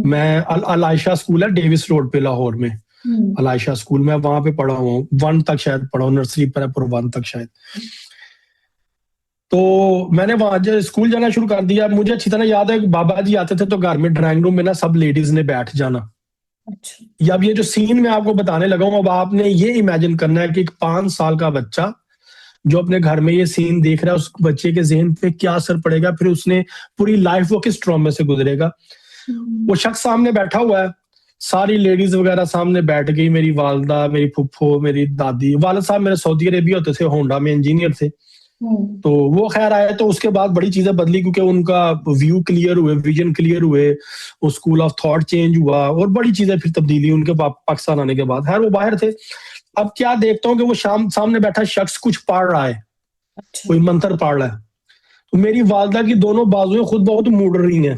मैं अलायशा स्कूल है डेविस रोड पे लाहौर में, अलायशा स्कूल में वहां पे पढ़ा हुआ हूँ, 1 तक शायद पढ़ा हूँ, नर्सरी पर 1 तक शायद। तो मैंने वहां स्कूल जाना शुरू कर दिया। मुझे अच्छी तरह याद है बाबा जी आते थे तो घर में ड्राइंग रूम में ना सब लेडीज ने बैठ जाना। अच्छा। या अब ये जो सीन मैं आपको बताने लगा हूँ, अब आपने ये इमेजिन करना है कि एक 5 साल का बच्चा जो अपने घर में ये सीन देख रहा है, उस बच्चे के जहन पे क्या असर पड़ेगा, फिर उसने पूरी लाइफ वो किस ट्रॉमे से गुजरेगा। वो शख्स सामने बैठा हुआ है, सारी लेडीज वगैरह सामने बैठ गई, मेरी वालदा, मेरी फुफ्फो, मेरी दादी। वालिद साहब मेरे सऊदी अरेबिया होते थे, होंडा में इंजीनियर थे। तो वो खैर आए, तो उसके बाद बड़ी चीजें बदली, क्योंकि उनका व्यू क्लियर हुए, विजन क्लियर हुए, वो स्कूल ऑफ थॉट चेंज हुआ और बड़ी चीजें फिर तब्दीली उनके पाकिस्तान आने के बाद। खैर वो बाहर थे। अब क्या देखता हूँ कि वो सामने बैठा शख्स कुछ पढ़ रहा है। अच्छा। कोई मंत्र पढ़ रहा है। तो मेरी वालदा की दोनों बाजुएं खुद बहुत मुड़ रही हैं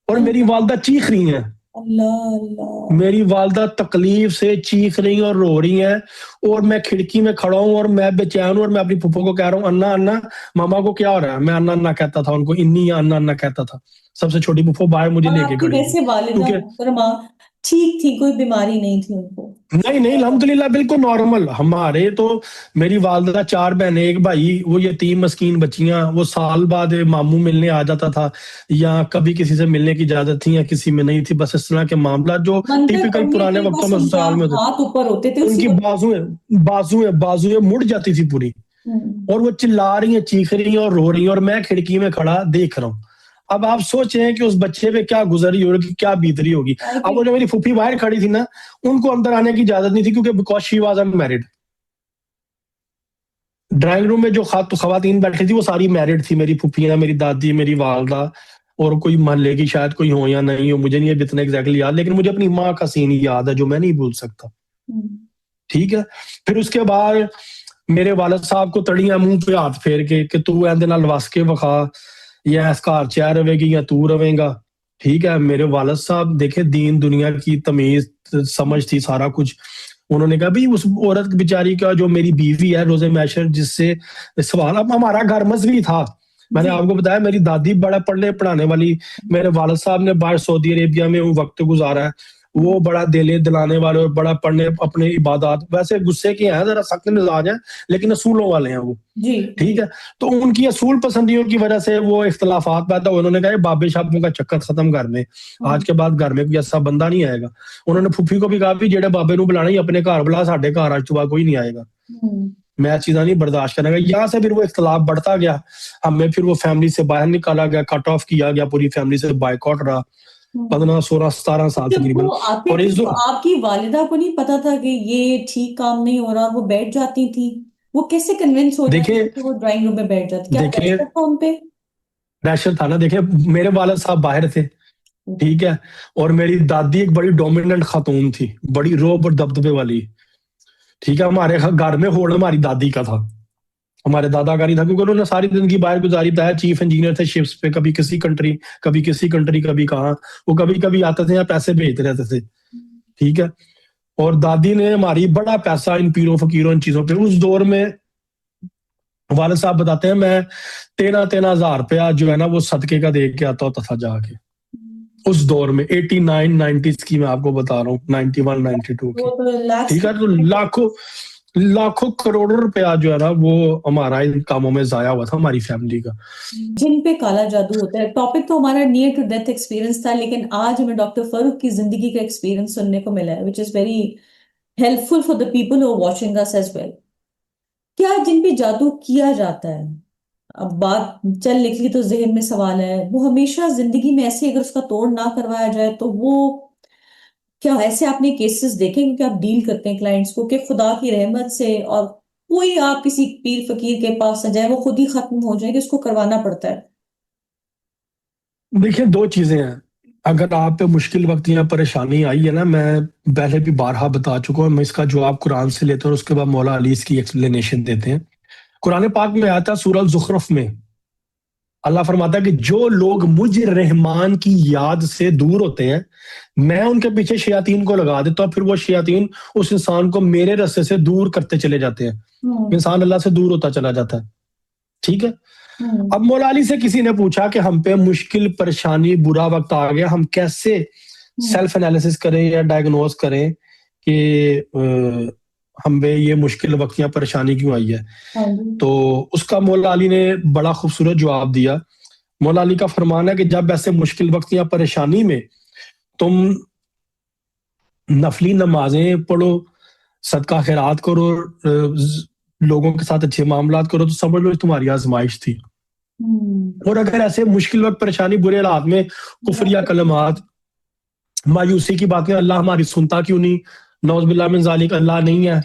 और मेरी वालदा चीख रही हैं। अल्लाह अल्लाह। मेरी वालदा तकलीफ से चीख रही और रो रही हैं, और मैं खिड़की में खड़ा हूँ और मैं बेचैन हूँ, और मैं अपनी फुफ्फो को कह रहा हूँ, अन्ना अन्ना मामा को क्या हो रहा है। मैं अन्ना अन्ना कहता था उनको, इन्नी या अन्ना अन्ना कहता था। सबसे छोटी फुफ्फो बाहर मुझे लेके खड़ी थी। वैसे वालिदा ठीक थी, कोई बीमारी नहीं थी उनको? नहीं अल्हम्दुलिल्लाह बिल्कुल नॉर्मल। हमारे तो मेरी वालदा 4 बहनें 1 भाई, वो यतीम मस्कीन बच्चियां। वो साल बाद मामू मिलने आ जाता था, या कभी किसी से मिलने की इजाजत थी या किसी में नहीं थी। बस इस तरह के मामला जो टिपिकल पुराने वक्तों में ससुराल में होते थे। उनकी बाजुएं मुड़ जाती थी पूरी, और वो चिल्ला रही है, चीख रही है और रो रही है, और मैं खिड़की में खड़ा देख रहा हूँ। अब आप सोचें कि उस बच्चे पे क्या गुजरी होगी, क्या बीत रही होगी। अब वो जो मेरी फूफी बाहर खड़ी थी ना, उनको अंदर आने की इजाजत नहीं थी, क्योंकि because she was unmarried. Drawing room में जो खवातीन बैठी थी वो सारी मैरिड थी, मेरी फूफियां, मेरी दादी, मेरी वालदा, और कोई मोहल्ले की शायद कोई हो या नहीं हो, मुझे नहीं है इतना एग्जैक्टली याद, लेकिन मुझे अपनी माँ का सीन याद है जो मैं नहीं भूल सकता। ठीक है। फिर उसके बाद मेरे वालिद साहब को तड़ियां मुंह पे हाथ फेर के कि तू एंदे नाल वस के विखा, या इस घर च रवेगी या तू रवेगा। ठीक है। मेरे वालिद साहब देखे दीन दुनिया की तमीज समझ थी, सारा कुछ। उन्होंने कहा भाई उस औरत बेचारी का, जो मेरी बीवी है रोजे मैशर, जिससे सवाल। अब हमारा घर मजहबी था, मैंने आपको बताया मेरी दादी बड़ा पढ़ने पढ़ाने वाली, मेरे वालिद साहब ने बाहर सऊदी अरेबिया में वो वक्त गुजारा है, वो बड़ा दिले दिलाने वाले और बड़ा पढ़ने अपने इबादत। वैसे गुस्से के हैं, जरा सख्त मिजाज हैं, लेकिन असूलों वाले हैं वो जी। ठीक है। तो उनकी असूल पसंदियों की वजह से वो इख्तलाफात पैदा हुए। उन्होंने कहा बाबे शाबों का चक्कर खत्म घर में, आज के बाद घर में कोई ऐसा बंदा नहीं आएगा। उन्होंने फूफी को भी कहा भी जेड़े बाबे नूं बुलाना ही अपने घर बुला, साडे घर आज तो बाद कोई नहीं आएगा, मैं चीज़ा नहीं बर्दाश्त करेंगे। यहाँ से फिर वो इख्तलाफ बढ़ता गया, हमें फिर वो फैमिली से बाहर निकाला गया, कट ऑफ किया गया, पूरी फैमिली से बायकॉट रहा। 15 16 17 साल जब तकरीबन। वो आते और थे इस तो आपकी वालिदा को नहीं पता था कि ये ठीक काम नहीं हो रहा, वो बैठ जाती थी? वो कैसे कन्विंस हो जाती देखिए थी कि वो ड्राइंग रूम में बैठ जाती? क्या देखिए प्रेशर था उन पे? प्रेशर था ना, देखिए मेरे वालिद साहब बाहर थे, हम्म। ठीक है, और मेरी दादी एक बड़ी डोमिनेंट खातून थी, बड़ी रोब और दबदबे वाली, ठीक है। हमारे घर में होड़ हमारी दादी का था, हमारे दादा का नहीं था, क्योंकि उन्होंने सारी जिंदगी बाहर गुजारी था, चीफ इंजीनियर थे शिप्स पे, कभी किसी कंट्री, कभी किसी कंट्री, कभी कहाँ। वो कभी कभी आते थे या पैसे भेजते रहते थे, ठीक है। और दादी ने हमारी बड़ा पैसा इन पीरों फकीरों इन चीजों पे उस दौर में, वाले साहब बताते हैं, मैं 13,000 रुपया जो है ना वो सदके का दे के आता होता था जाके, उस दौर में 89 90s की मैं आपको बता रहा हूँ, 91 92 वो की, तो लास्ट ठीक है। तो लाखों लाखों करोड़ों रुपया जो है ना वो हमारा इन कामों में जाया हुआ था, हमारी फैमिली का। जिन पे काला जादू होता है। टॉपिक तो हमारा नियर टू डेथ एक्सपीरियंस था, लेकिन आज हमें डॉक्टर फरूक की जिंदगी का एक्सपीरियंस सुनने को मिला है, which is very helpful for the people who are watching us as well. क्या जिन पे जादू किया जाता है, अब बात चल निकली तो जहन में सवाल है, वो हमेशा जिंदगी में ऐसे अगर उसका तोड़ ना करवाया जाए तो वो, क्या ऐसे आपने केसेस देखे क्योंकि आप डील करते हैं क्लाइंट्स को, कि खुदा की रहमत से और कोई आप किसी पीर फकीर के पास न जाए, वो खुद ही खत्म हो जाए, कि उसको करवाना पड़ता है? देखिए दो चीजें हैं, अगर आप पे मुश्किल वक्त या परेशानी आई है ना, मैं पहले भी बारहा बता चुका हूँ, मैं इसका जवाब कुरान से लेता हूँ और उसके बाद मौला अली इसकी एक्सप्लेनेशन देते हैं। कुरान पाक में आता है सूरह ज़ुखरफ में, अल्लाह फरमाता है कि जो लोग मुझ रहमान की याद से दूर होते हैं, मैं उनके पीछे शयातीन को लगा देता हूँ, फिर वो शयातीन उस इंसान को मेरे रास्ते से दूर करते चले जाते हैं, हम्म। इंसान अल्लाह से दूर होता चला जाता है, ठीक है। हम्म। अब मौला अली से किसी ने पूछा कि हम पे मुश्किल परेशानी बुरा वक्त आ गया, हम कैसे हम्म। सेल्फ एनालिसिस करें या डायग्नोज करें कि हम पे ये मुश्किल वक्त या परेशानी क्यों आई है। हाँ जी। तो उसका मौला अली ने बड़ा खूबसूरत जवाब दिया। मौला अली का फरमान है कि जब ऐसे मुश्किल वक्त या परेशानी में तुम नफली नमाजें पढ़ो, सदका खैरात करो, लोगों के साथ अच्छे मामलात करो, तो समझ लो तुम्हारी आजमाइश थी। हम्म। और अगर ऐसे मुश्किल वक्त परेशानी बुरे हालात में कुफर या कलमात मायूसी की बातें, अल्लाह हमारी सुनता क्यों नहीं, नौज बिल्लाह मिन जालिक, अल्लाह नहीं है,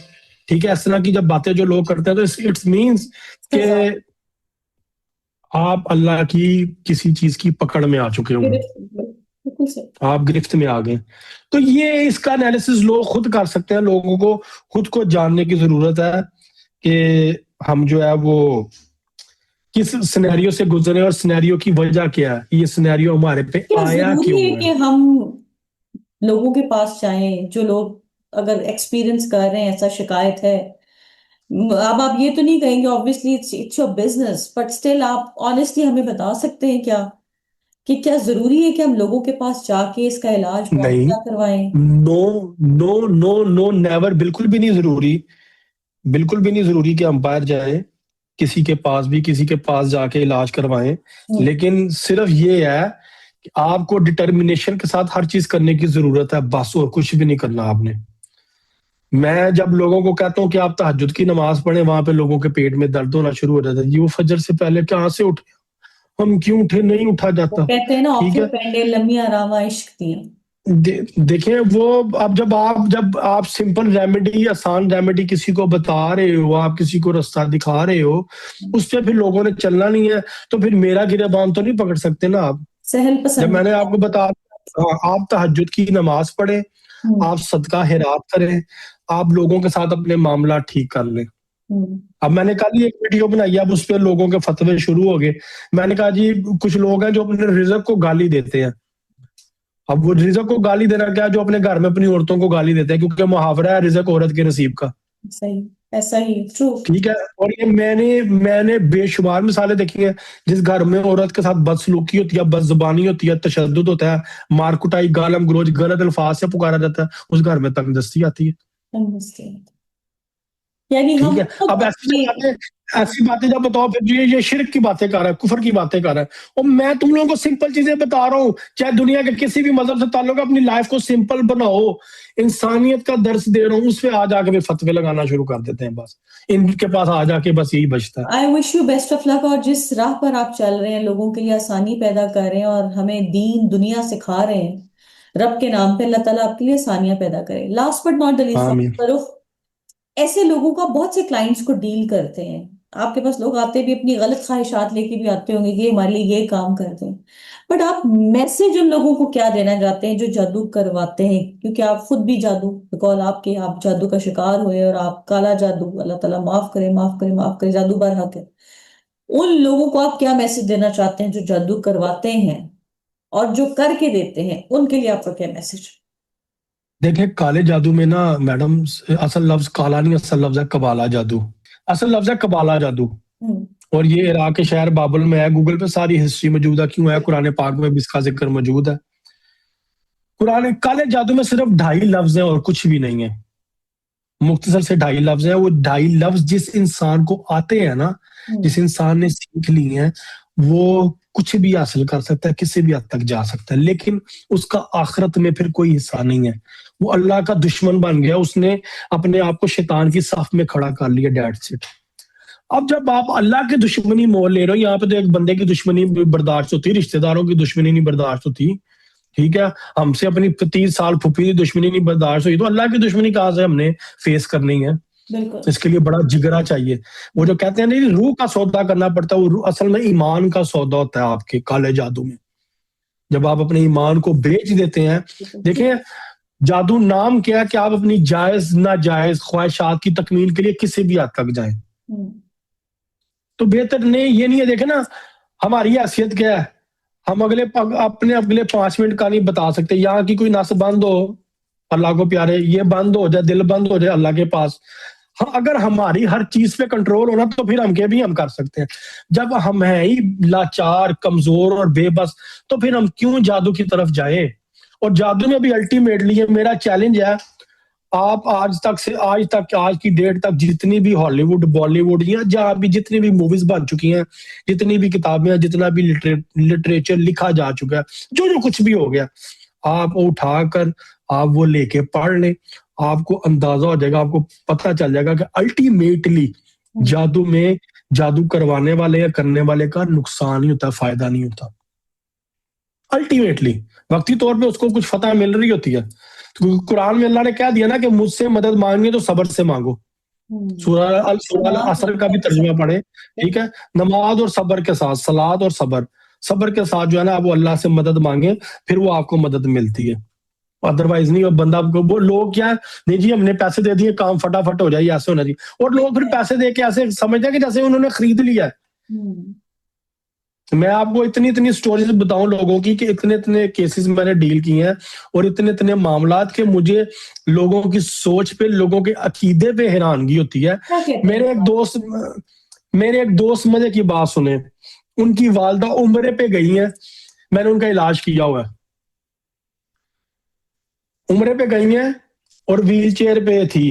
ठीक है, इस तरह की जब बातें जो लोग करते हैं, तो इट्स मींस के सजा। आप अल्लाह की किसी चीज की पकड़ में आ चुके होंगे, बिल्कुल सही। आप गिरफ्त में आ गए। तो ये इसका एनालिसिस लोग खुद कर सकते हैं, लोगों को खुद को जानने की जरूरत है कि हम जो है वो किस सिनेरियो से गुजरे और सिनेरियो की वजह क्या है, ये सिनेरियो हमारे पे क्या आया जरूरी क्यों है है। कि हम लोगों के पास जाएं, जो लोग अगर एक्सपीरियंस कर रहे हैं, ऐसा शिकायत है? अब आप ये तो नहीं कहेंगे, obviously it's it's your business, but still आप ऑनेस्टली हमें बता सकते हैं क्या, कि क्या जरूरी है कि हम लोगों के पास जाके इसका इलाज नहीं, मुआवजा करवाएं? No no no no never, बिल्कुल भी नहीं जरूरी, बिल्कुल भी नहीं जरूरी कि हम बाहर जाएं, किसी के पास भी किसी के पास जाके इलाज करवाएं। हम्म। लेकिन सिर्फ ये है कि आपको डिटर्मिनेशन के साथ हर चीज करने की जरूरत है, बस, और कुछ भी नहीं करना आपने। मैं जब लोगों को कहता हूँ कि आप तहज्जुद की नमाज पढ़ें, वहां पे लोगों के पेट में दर्द होना शुरू हो जाता है, जी वो फजर से पहले कहाँ से उठे, हम क्यों उठे, नहीं उठा वो जाता, कहते हैं ना, ठीक ऑफिस है। पेंडे लम्बी आरामा इश्क दिया। देखिए वो, अब जब आप सिंपल रेमेडी, आसान रेमेडी किसी को बता रहे हो, आप किसी को रास्ता दिखा रहे हो, उस पे फिर लोगों ने चलना नहीं है, तो फिर मेरा गिरबान तो नहीं पकड़ सकते ना आप। सहल जब पसंद। मैंने आपको बता, आप तहज्जुद की नमाज पढ़ें, हम्म। आप सदका खैरात करें, आप लोगों के साथ अपने मामला ठीक कर लें। हम्म। अब मैंने कल ही एक वीडियो बनाई, अब उस पर लोगों के फतवे शुरू हो गए। मैंने कहा जी कुछ लोग हैं जो अपने रिज़्क को गाली देते हैं। अब वो रिज़्क को गाली देना क्या, जो अपने घर में अपनी औरतों को गाली देते हैं, क्योंकि मुहावरा है रिज़्क औरत के नसीब का, सही। ऐसा ही ट्रू। ठीक है। और ये मैंने बेशुमार मिसालें देखी हैं, जिस घर में औरत के साथ बदसलूकी होती है, बदजुबानी होती है, तशद्दुद होता है, मार कुटाई, गालम गलोच, गलत अल्फाज से पुकारा जाता है, उस घर में तंगदस्ती आती है। यानी हम ठीक है। खुद अब अपने ऐसी बातें जब बताओ, फिर ये शिर्क की बातें कर रहा है, कुफर की बातें कर रहा है। और मैं तुम लोगों को सिंपल चीजें बता रहा हूँ, चाहे दुनिया के किसी भी मजहब से ताल्लुक है, अपनी लाइफ को सिंपल बनाओ, इंसानियत का दर्स दे रहा हूँ, उस पे आ जाके भी फतवे लगाना शुरू कर देते हैं। बस इनके पास आ जाके बस यही बचता है। I wish you best of luck. और जिस राह पर आप चल रहे हैं, लोगों के लिए आसानी पैदा कर रहे हैं और हमें दीन दुनिया सिखा रहे हैं रब के नाम पे, अल्लाह ताला आपके लिए आसानियां पैदा करे। Last but not the least, आमीन। फरूख, ऐसे लोगों का बहुत से क्लाइंट्स को डील करते हैं। आपके पास लोग आते भी अपनी गलत ख्वाहिशात लेके भी आते होंगे कि ये हमारे लिए ये काम करते हैं, बट आप मैसेज उन लोगों को क्या देना चाहते हैं जो जादू करवाते हैं? क्योंकि आप खुद भी जादू, बिकॉज आप जादू का शिकार हुए, और आप काला जादू, अल्लाह ताला माफ करे, माफ करे, माफ करे, जादू बरहक है। उन लोगों को आप क्या मैसेज देना चाहते हैं जो जादू करवाते हैं और जो करके देते हैं, उनके लिए आपका क्या मैसेज? देखिए, काले जादू में ना मैडम, असल लफ्ज काला नहीं, असल लफ्ज है कबाला जादू। असल लफ्ज है कबाला जादू। हम्म। और ये इराक के शहर बाबुल में है। गूगल पे सारी हिस्ट्री मौजूद है, क्यों है, कुरान पाक में भी इसका जिक्र मौजूद है। कुरान काले जादू में सिर्फ 2.5 लफ्ज हैं और कुछ भी नहीं है। मुख्तसर से 2.5 लफ्ज हैं। वो 2.5 लफ्ज जिस इंसान को आते हैं ना, जिस इंसान ने सीख ली है, वो कुछ भी हासिल कर सकता है, किसी भी हद तक जा सकता है, लेकिन उसका आखिरत में फिर कोई हिस्सा नहीं है। वो अल्लाह का दुश्मन बन गया, उसने अपने आप को शैतान की साफ में खड़ा कर लिया, डेट सेट। अब जब आप अल्लाह की दुश्मनी मोल ले रहे हो, यहाँ पे तो एक बंदे की दुश्मनी बर्दाश्त होती, रिश्तेदारों की दुश्मनी नहीं बर्दाश्त होती। ठीक है, हमसे अपनी 30 साल फुफी की दुश्मनी नहीं बर्दाश्त हुई, तो अल्लाह की दुश्मनी कहाँ से हमने फेस करनी है? बिल्कुल। इसके लिए बड़ा जिगरा चाहिए। वो जो कहते हैं नहीं, रूह का सौदा करना पड़ता है, वो असल में ईमान का सौदा होता है आपके काले जादू में, जब आप अपने ईमान को बेच देते हैं। देखिए, जादू नाम क्या है कि आप अपनी जायज नाजायज ख्वाहिशात की तकमील के लिए किसी भी हद तक जाएं, तो बेहतर नहीं, ये नहीं है। देखे ना, हमारी हैसियत क्या है, हम अपने अगले 5 मिनट का नहीं बता सकते। यहाँ की कोई नस बंद हो अल्लाह को प्यारे, ये बंद हो जाए, दिल बंद हो जाए अल्लाह के पास। हाँ, अगर हमारी हर चीज पे कंट्रोल होना, तो फिर हम क्या भी हम कर सकते हैं। जब हम हैं ही लाचार, कमजोर और बेबस, तो फिर हम क्यों जादू की तरफ जाएं? और जादू में भी अल्टीमेटली मेरा चैलेंज है, आप आज की डेट तक जितनी भी हॉलीवुड, बॉलीवुड या जहां भी जितनी भी मूवीज बन चुकी हैं, जितनी भी किताबें, जितना भी लिटरेचर लिखा जा चुका है, जो जो कुछ भी हो गया, आप वो उठाकर आप वो लेके पढ़ लें, आपको अंदाजा हो जाएगा, आपको पता चल जाएगा कि अल्टीमेटली जादू में जादू करवाने वाले या करने वाले का नुकसान ही होता है, फायदा नहीं होता। अल्टीमेटली वक्ती तौर पे उसको कुछ फतह मिल रही होती है। तो कुरान में अल्लाह ने क्या दिया ना कि मुझसे मदद मांगनी है तो सब्र से मांगो। सूरह अल असर का भी तर्जुमा पढ़े, ठीक है, नमाज और सब्र के साथ, सलाद और सब्र के साथ जो है ना, वो अल्लाह से मदद मांगे, फिर वो आपको मदद मिलती है। अदरवाइज नहीं। और बंदा, वो लोग क्या है, नहीं जी हमने पैसे दे दिए, काम फटाफट हो जाए, ऐसे होना चाहिए। और लोग फिर पैसे दे के ऐसे समझते हैं कि जैसे उन्होंने खरीद लिया है। मैं आपको इतनी इतनी स्टोरीज बताऊं लोगों की, कि इतने इतने केसेस मैंने डील किए हैं, और इतने इतने मामलात के मुझे लोगों की सोच पे, लोगों के अकीदे पे हैरानगी होती है। मेरे एक दोस्त मजे की बात सुने, उनकी वालदा उम्रे पे गई हैं, मैंने उनका इलाज किया हुआ है। उम्रे पे गई हैं और व्हील चेयर पे थी,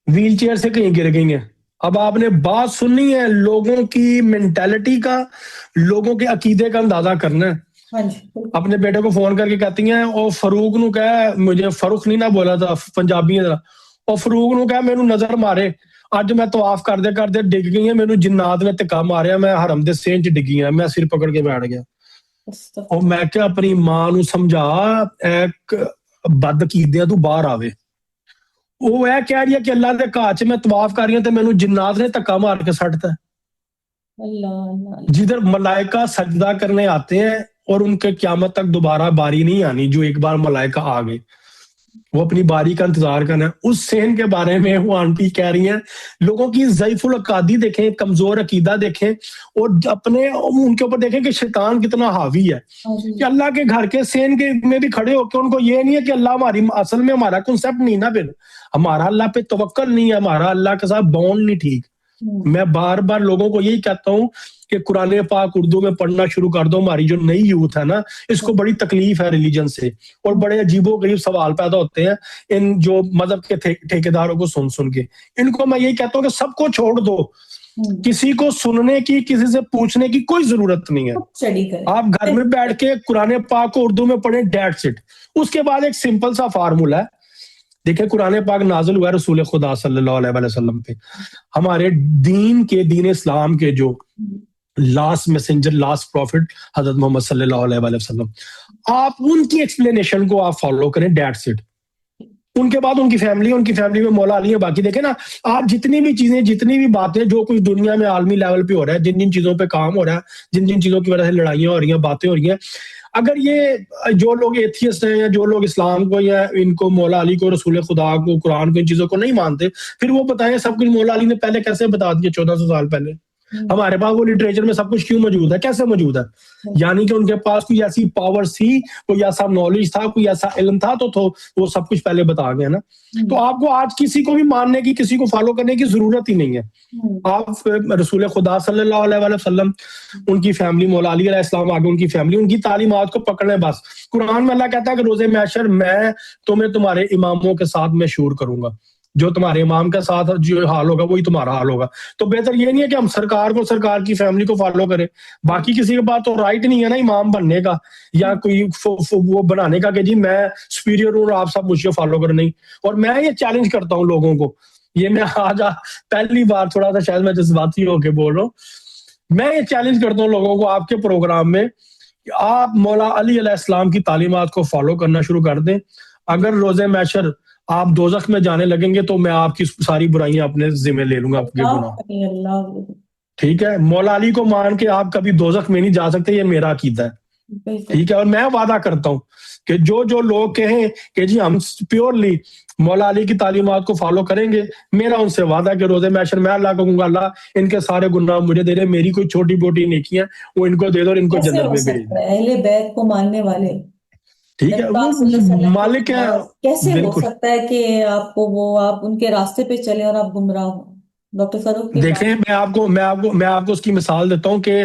व्हील चेयर से कहीं गिर गई हैं। अब आपने बात सुननी है, लोगों की मेंटालिटी का, लोगों के अकीदे का अंदाजा करना है। अपने बेटे को फोन करके कहती हैं, और फरूक नु कह, मुझे फरूक नहीं ना बोला था पंजाबी है, और फरूक नु कह मैनू नजर मारे, अज मैं तवाफ करते डिग गई है, मैनू जिन्नात ने धक्का मारिया, मैं हरम दे सेन च डिगी है, मैं सिर पकड़ के बैठ गया। और मैं क्या, अपनी मां नू समझा, एक बद अकीदे तू बाहर आवे। वो है कह रही है कि अल्लाह के घर च मैं तवाफ कर रही हूं, तो मैनू जिन्नात ने धक्का मार के सटता है। जिधर मलाइका सजदा करने आते हैं और उनके क़यामत तक दोबारा बारी नहीं आनी, जो एक बार मलाइका आ गए वो अपनी बारी का इंतजार करना है। उस सेन के बारे में वो आंटी कह रही हैं, लोगों की ज़ईफुल अकादी देखें, कमजोर अकीदा देखें, और अपने उनके ऊपर देखें कि शैतान कितना हावी है। कि अल्लाह के घर के सेन के में भी खड़े होकर उनको ये नहीं है कि अल्लाह हमारी, असल में हमारा कॉन्सेप्ट नहीं ना, फिर हमारा अल्लाह पे तवक्कल नहीं है, हमारा अल्लाह के साथ बॉन्ड नहीं ठीक। मैं बार बार लोगों को यही कहता हूँ कि कुरान पाक उर्दू में पढ़ना शुरू कर दो। हमारी जो नई यूथ है ना, इसको बड़ी तकलीफ है रिलीजन से, और बड़े अजीबो गरीब सवाल पैदा होते हैं इन जो मजहब के ठेकेदारों को सुन सुन के। इनको मैं यही कहता हूँ कि सबको छोड़ दो, किसी को सुनने की, किसी से पूछने की कोई जरूरत नहीं है। स्टडी करें, आप घर में बैठ के कुरान पाक को उर्दू में पढ़ें, डेट्स इट। उसके बाद एक सिंपल सा फार्मूला है। देखिए, कुरान पाक नाजिल हुआ रसूल खुदा सल्लल्लाहु अलैहि वसल्लम पे, हमारे दीन इस्लाम के जो लास्ट मैसेंजर, लास्ट प्रॉफिट हजरत मोहम्मद सल्लल्लाहु अलैहि वसल्लम। आप उनकी एक्सप्लेनेशन को आप फॉलो करें, डेट्स इट। उनके बाद उनकी फैमिली में मौला अली है। बाकी देखे ना, आप जितनी भी चीजें, जितनी भी बातें, जो कुछ दुनिया में आलमी लेवल पे हो रहा है, जिन जिन चीजों पे काम हो रहा है, जिन जिन चीजों की वजह से लड़ाइयां हो रही हैं, बातें हो रही हैं, अगर ये जो लोग एथियस्ट हैं या जो लोग इस्लाम को या इनको मौला अली को, रसूल खुदा को, कुरान को, इन चीजों को नहीं मानते, फिर वो बताएं सब कुछ मौला अली ने पहले कैसे बता दिया 1400 साल पहले। हमारे पास वो लिटरेचर में सब कुछ क्यों मौजूद है, कैसे मौजूद है? यानी कि उनके पास कोई ऐसी पावर थी, कोई ऐसा नॉलेज था, कोई ऐसा इल्म था, तो वो सब कुछ पहले बता गए ना। तो आपको आज किसी को भी मानने की, किसी को फॉलो करने की जरूरत ही नहीं है। आप रसूल खुदा सल्लल्लाहु अलैहि वसल्लम, उनकी फैमिली, मौला अली अलैहिस्सलाम, आगे उनकी फैमिली, उनकी तालीमात को पकड़े बस। कुरान में अल्लाह कहता है कि रोजे महशर मैं तुम्हें तुम्हारे इमामों के साथ मशहूर करूंगा। जो तुम्हारे इमाम के साथ जो हाल होगा वही तुम्हारा हाल होगा। तो बेहतर ये नहीं है कि हम सरकार को, सरकार की फैमिली को फॉलो करें। बाकी किसी के पास तो राइट नहीं है ना इमाम बनने का या कोई वो बनाने का कि जी मैं सुपीरियर हूँ और आप सब मुझे फॉलो करें। नहीं। और मैं ये चैलेंज करता हूँ लोगों को, ये मैं आज पहली बार थोड़ा सा शायद मैं जज्बाती होके बोल रहा हूँ, मैं ये चैलेंज करता हूँ लोगों को आपके प्रोग्राम में कि आप मौला अली अलैहिस्सलाम की तालीमात को फॉलो करना शुरू कर दें। अगर रोजे महशर आप दोजख में जाने लगेंगे तो मैं आपकी सारी बुराइयां अपने जिम्मे ले लूंगा, आपके गुनाह। ठीक है, मौला अली को मान के आप कभी दोजख में नहीं जा सकते, ये मेरा अकीदा है। ठीक है, और मैं वादा करता हूं कि जो जो लोग कहें कि जी हम प्योरली मौला अली की तालीमात को फॉलो करेंगे, मेरा उनसे वादा कि रोजे महशर मैं अल्लाह को कहूंगा, अल्लाह इनके सारे गुनाह मुझे दे दे, मेरी कोई छोटी मोटी नेकियां वो इनको दे दो और इनको जन्नत में भेज दे। अहले बैत को मानने वाले, ठीक है, वो मालिक है। कैसे हो सकता है कि आपको वो, आप उनके रास्ते पे चले और आप गुमराह हो? डॉक्टर फारूक, देखें, मैं आपको उसकी मिसाल देता हूँ कि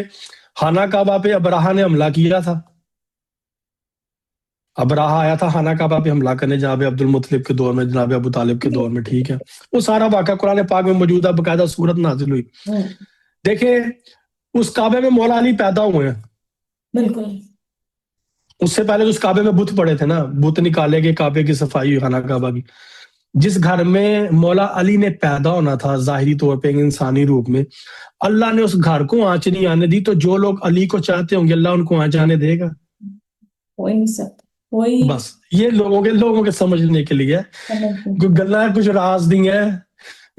खाना काबा पे अबराहा ने हमला किया था। अबराहा आया था खाना काबा पे हमला करने, जनाब अब्दुल मुत्तलिब के दौर में, जनाब अबू तालिब के दौर में। ठीक है, वो सारा वाक़ा कुरान पाक में मौजूद है, बकायदा सूरत नाजिल हुई। देखें, उस काबे में मौला अली पैदा हुए हैं। बिल्कुल। उससे पहले तो उस काबे में बुत पड़े थे ना, बुत निकाले गए, काबे की सफाई हुई खाना काबा की। जिस घर में मौला अली ने पैदा होना था जाहिरी तौर पे इंसानी रूप में, अल्लाह ने उस घर को आंच नहीं आने दी। तो जो लोग अली को चाहते होंगे, अल्लाह उनको आंच आने देगा? कोई नहीं सकता, कोई। बस ये लोगों के समझने के लिए गल्ला कुछ राज दी है,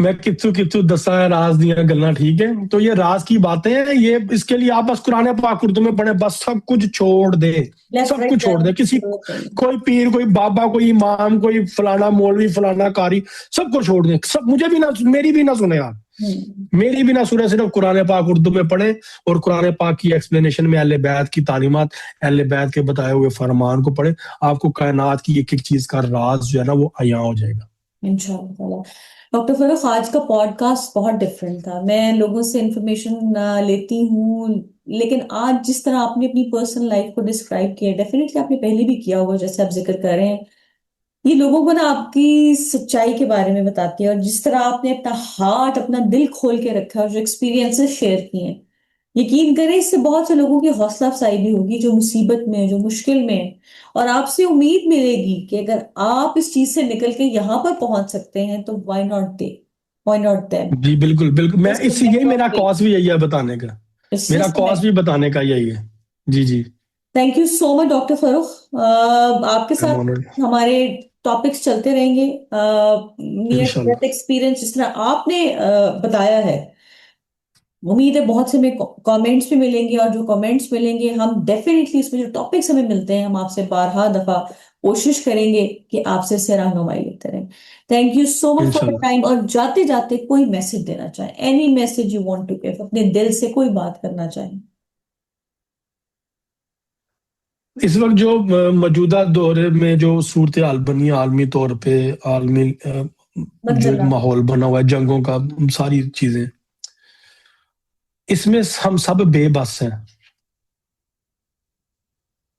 मैं कितु दसा राज दिया गल्ला। ठीक है, तो ये राज की बातें हैं, ये इसके लिए आप बस कुरान पाक उर्दू में पढ़े, बस सब कुछ छोड़ दे, सब कुछ छोड़ दे। किसी कोई पीर, कोई बाबा, कोई इमाम, कोई फलाना मौलवी, फलाना कारी, सबको छोड़ दे। सब मुझे भी ना, मेरी भी ना सुने आप, मेरी भी ना सुने, सिर्फ कुरान पाक उर्दू में पढ़े और कुरान पाक की एक्सप्लेनेशन में अहले बैत की तालीमात, अहले बैत के बताए हुए फरमान को पढ़े। आपको कायनात की एक एक चीज का राज जो है ना वो अया हो जाएगा इंशाअल्लाह। डॉक्टर फारूक, आज का पॉडकास्ट बहुत डिफरेंट था। मैं लोगों से इंफॉर्मेशन लेती हूँ, लेकिन आज जिस तरह आपने अपनी पर्सनल लाइफ को डिस्क्राइब किया, डेफिनेटली आपने पहले भी किया होगा जैसे आप जिक्र कर रहे हैं, ये लोगों को ना आपकी सच्चाई के बारे में बताती है। और जिस तरह आपने अपना हार्ट, अपना दिल खोल के रखा है और जो एक्सपीरियंसेस शेयर किए हैं, यकीन करें इससे बहुत से लोगों की हौसला अफजाई भी होगी जो मुसीबत में, जो मुश्किल में है। और आपसे उम्मीद मिलेगी कि अगर आप इस चीज से निकल के यहाँ पर पहुंच सकते हैं तो why not they, why not them. जी बिल्कुल बिल्कुल, मैं इस यही मेरा कॉज भी यही है बताने का, मेरा कॉज भी बताने का यही है। जी जी, thank you so much doctor Farooq. आपके साथ हमारे टॉपिक्स चलते रहेंगे। नियर डेथ एक्सपीरियंस जिस तरह आपने बताया है, उम्मीद है बहुत से में कमेंट्स भी मिलेंगे, और जो कमेंट्स मिलेंगे हम डेफिनेटली इसमें, जो टॉपिक्स हमें मिलते हैं हम आपसे बारहा दफा कोशिश करेंगे कि आपसे से रहनुमाई लेते रहें। Thank you so much for the time. और जाते जाते कोई मैसेज देना चाहें, any message you want to give, अपने दिल से कोई बात करना चाहें? इस वक्त जो मौजूदा दौर में जो सूरत हाल बनी है, आलमी तौर पे, आलमी जो माहौल बना हुआ है, जंगों का, सारी चीजें, इसमें हम सब बेबस हैं,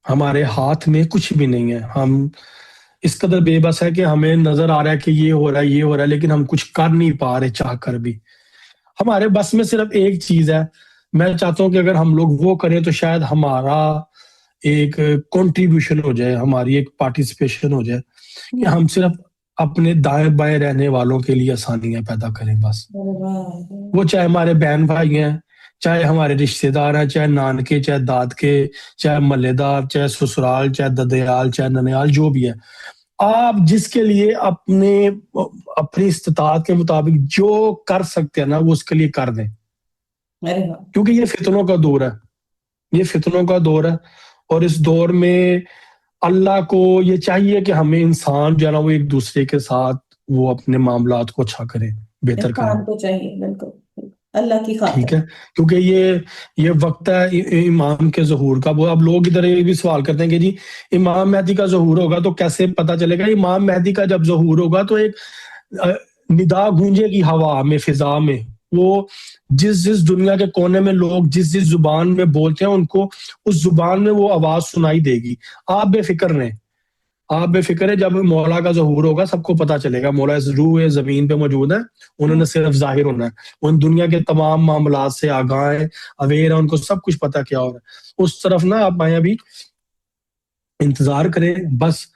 हमारे हाथ में कुछ भी नहीं है। हम इस कदर बेबस है कि हमें नजर आ रहा है कि ये हो रहा है, ये हो रहा है, लेकिन हम कुछ कर नहीं पा रहे चाह कर भी। हमारे बस में सिर्फ एक चीज है, मैं चाहता हूं कि अगर हम लोग वो करें तो शायद हमारा एक कंट्रीब्यूशन हो जाए, हमारी एक पार्टिसिपेशन हो जाए कि हम्म। हम सिर्फ अपने दाएं बाएं रहने वालों के लिए आसानियां पैदा करें बस। अरे वाह। वो चाहे हमारे बहन भाई हैं, चाहे हमारे रिश्तेदार हैं, चाहे नानके, चाहे दादके, चाहे मल्लेदार, चाहे ससुराल, चाहे ददयाल, चाहे ननियाल, जो भी है। आप जिसके लिए अपने अपनी इस्तिताअत के मुताबिक जो कर सकते हैं ना, वो उसके लिए कर दें, अरे वाह। क्योंकि ये फितनों का दौर है, ये फितनों का दौर है। और इस दौर में अल्लाह को ये चाहिए कि हमें इंसान जो है ना, वो एक दूसरे के साथ वो अपने मामलात को अच्छा करें, बेहतर करें। इंसान तो चाहिए, बिल्कुल बिल्कुल, अल्लाह की ठीक खातिर। है, क्योंकि ये वक्त है इमाम के ज़हूर का। वो अब लोग इधर ये भी सवाल करते हैं कि जी इमाम मेहदी का ज़हूर होगा तो कैसे पता चलेगा? इमाम मेहदी का जब ज़हूर होगा तो एक अ, निदा गूंजेगी हवा में, फिजा में। वो जिस जिस दुनिया के कोने में लोग जिस जिस जुबान में बोलते हैं, उनको उस जुबान में वो आवाज सुनाई देगी। आप बेफिक्र रहें, आप बेफिक्र है, जब मौला का ज़हूर होगा सबको पता चलेगा मौला इस रूह ज़मीन पे मौजूद है। उन्होंने सिर्फ ज़ाहिर होना है, उन दुनिया के तमाम मामलात से आगाह है, अवेयर है, उनको सब कुछ पता क्या हो रहा है। उस तरफ ना आप आए अभी इंतजार करें, बस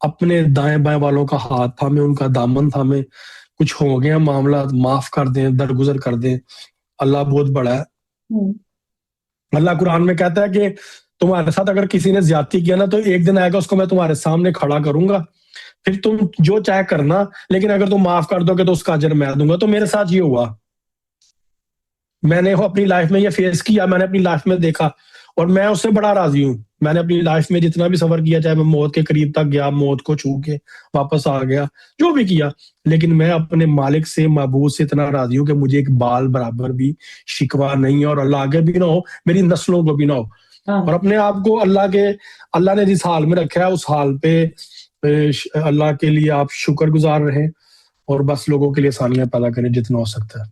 अपने दाएं बाएं वालों का हाथ थामे, उनका दामन थामे। कुछ हो गया मामला माफ कर दें, दरगुजर कर दें। अल्लाह बहुत बड़ा है। हम्म। अल्लाह कुरान में कहता है कि तुम्हारे साथ अगर किसी ने ज्यादती किया ना, तो एक दिन आएगा उसको मैं तुम्हारे सामने खड़ा करूंगा, फिर तुम जो चाहे करना, लेकिन अगर तुम माफ कर दोगे तो उसका अजर मैं दूंगा। तो मेरे साथ ये हुआ, मैंने अपनी लाइफ में ये फेस किया, मैंने अपनी लाइफ में देखा, और मैं उससे बड़ा राजी हूँ। मैंने अपनी लाइफ में जितना भी सफर किया, चाहे मैं मौत के करीब तक गया, मौत को छू के वापस आ गया, जो भी किया, लेकिन मैं अपने मालिक से, महबूब से इतना राजी हूँ कि मुझे एक बाल बराबर भी शिकवा नहीं है, और अल्लाह आगे भी ना हो, मेरी नस्लों को भी ना हो। और हाँ। अपने आप को अल्लाह ने जिस हाल में रखा है उस हाल पे अल्लाह के लिए आप शुक्रगुजार रहें, और बस लोगों के लिए आसानियां पैदा करें जितना हो सकता है।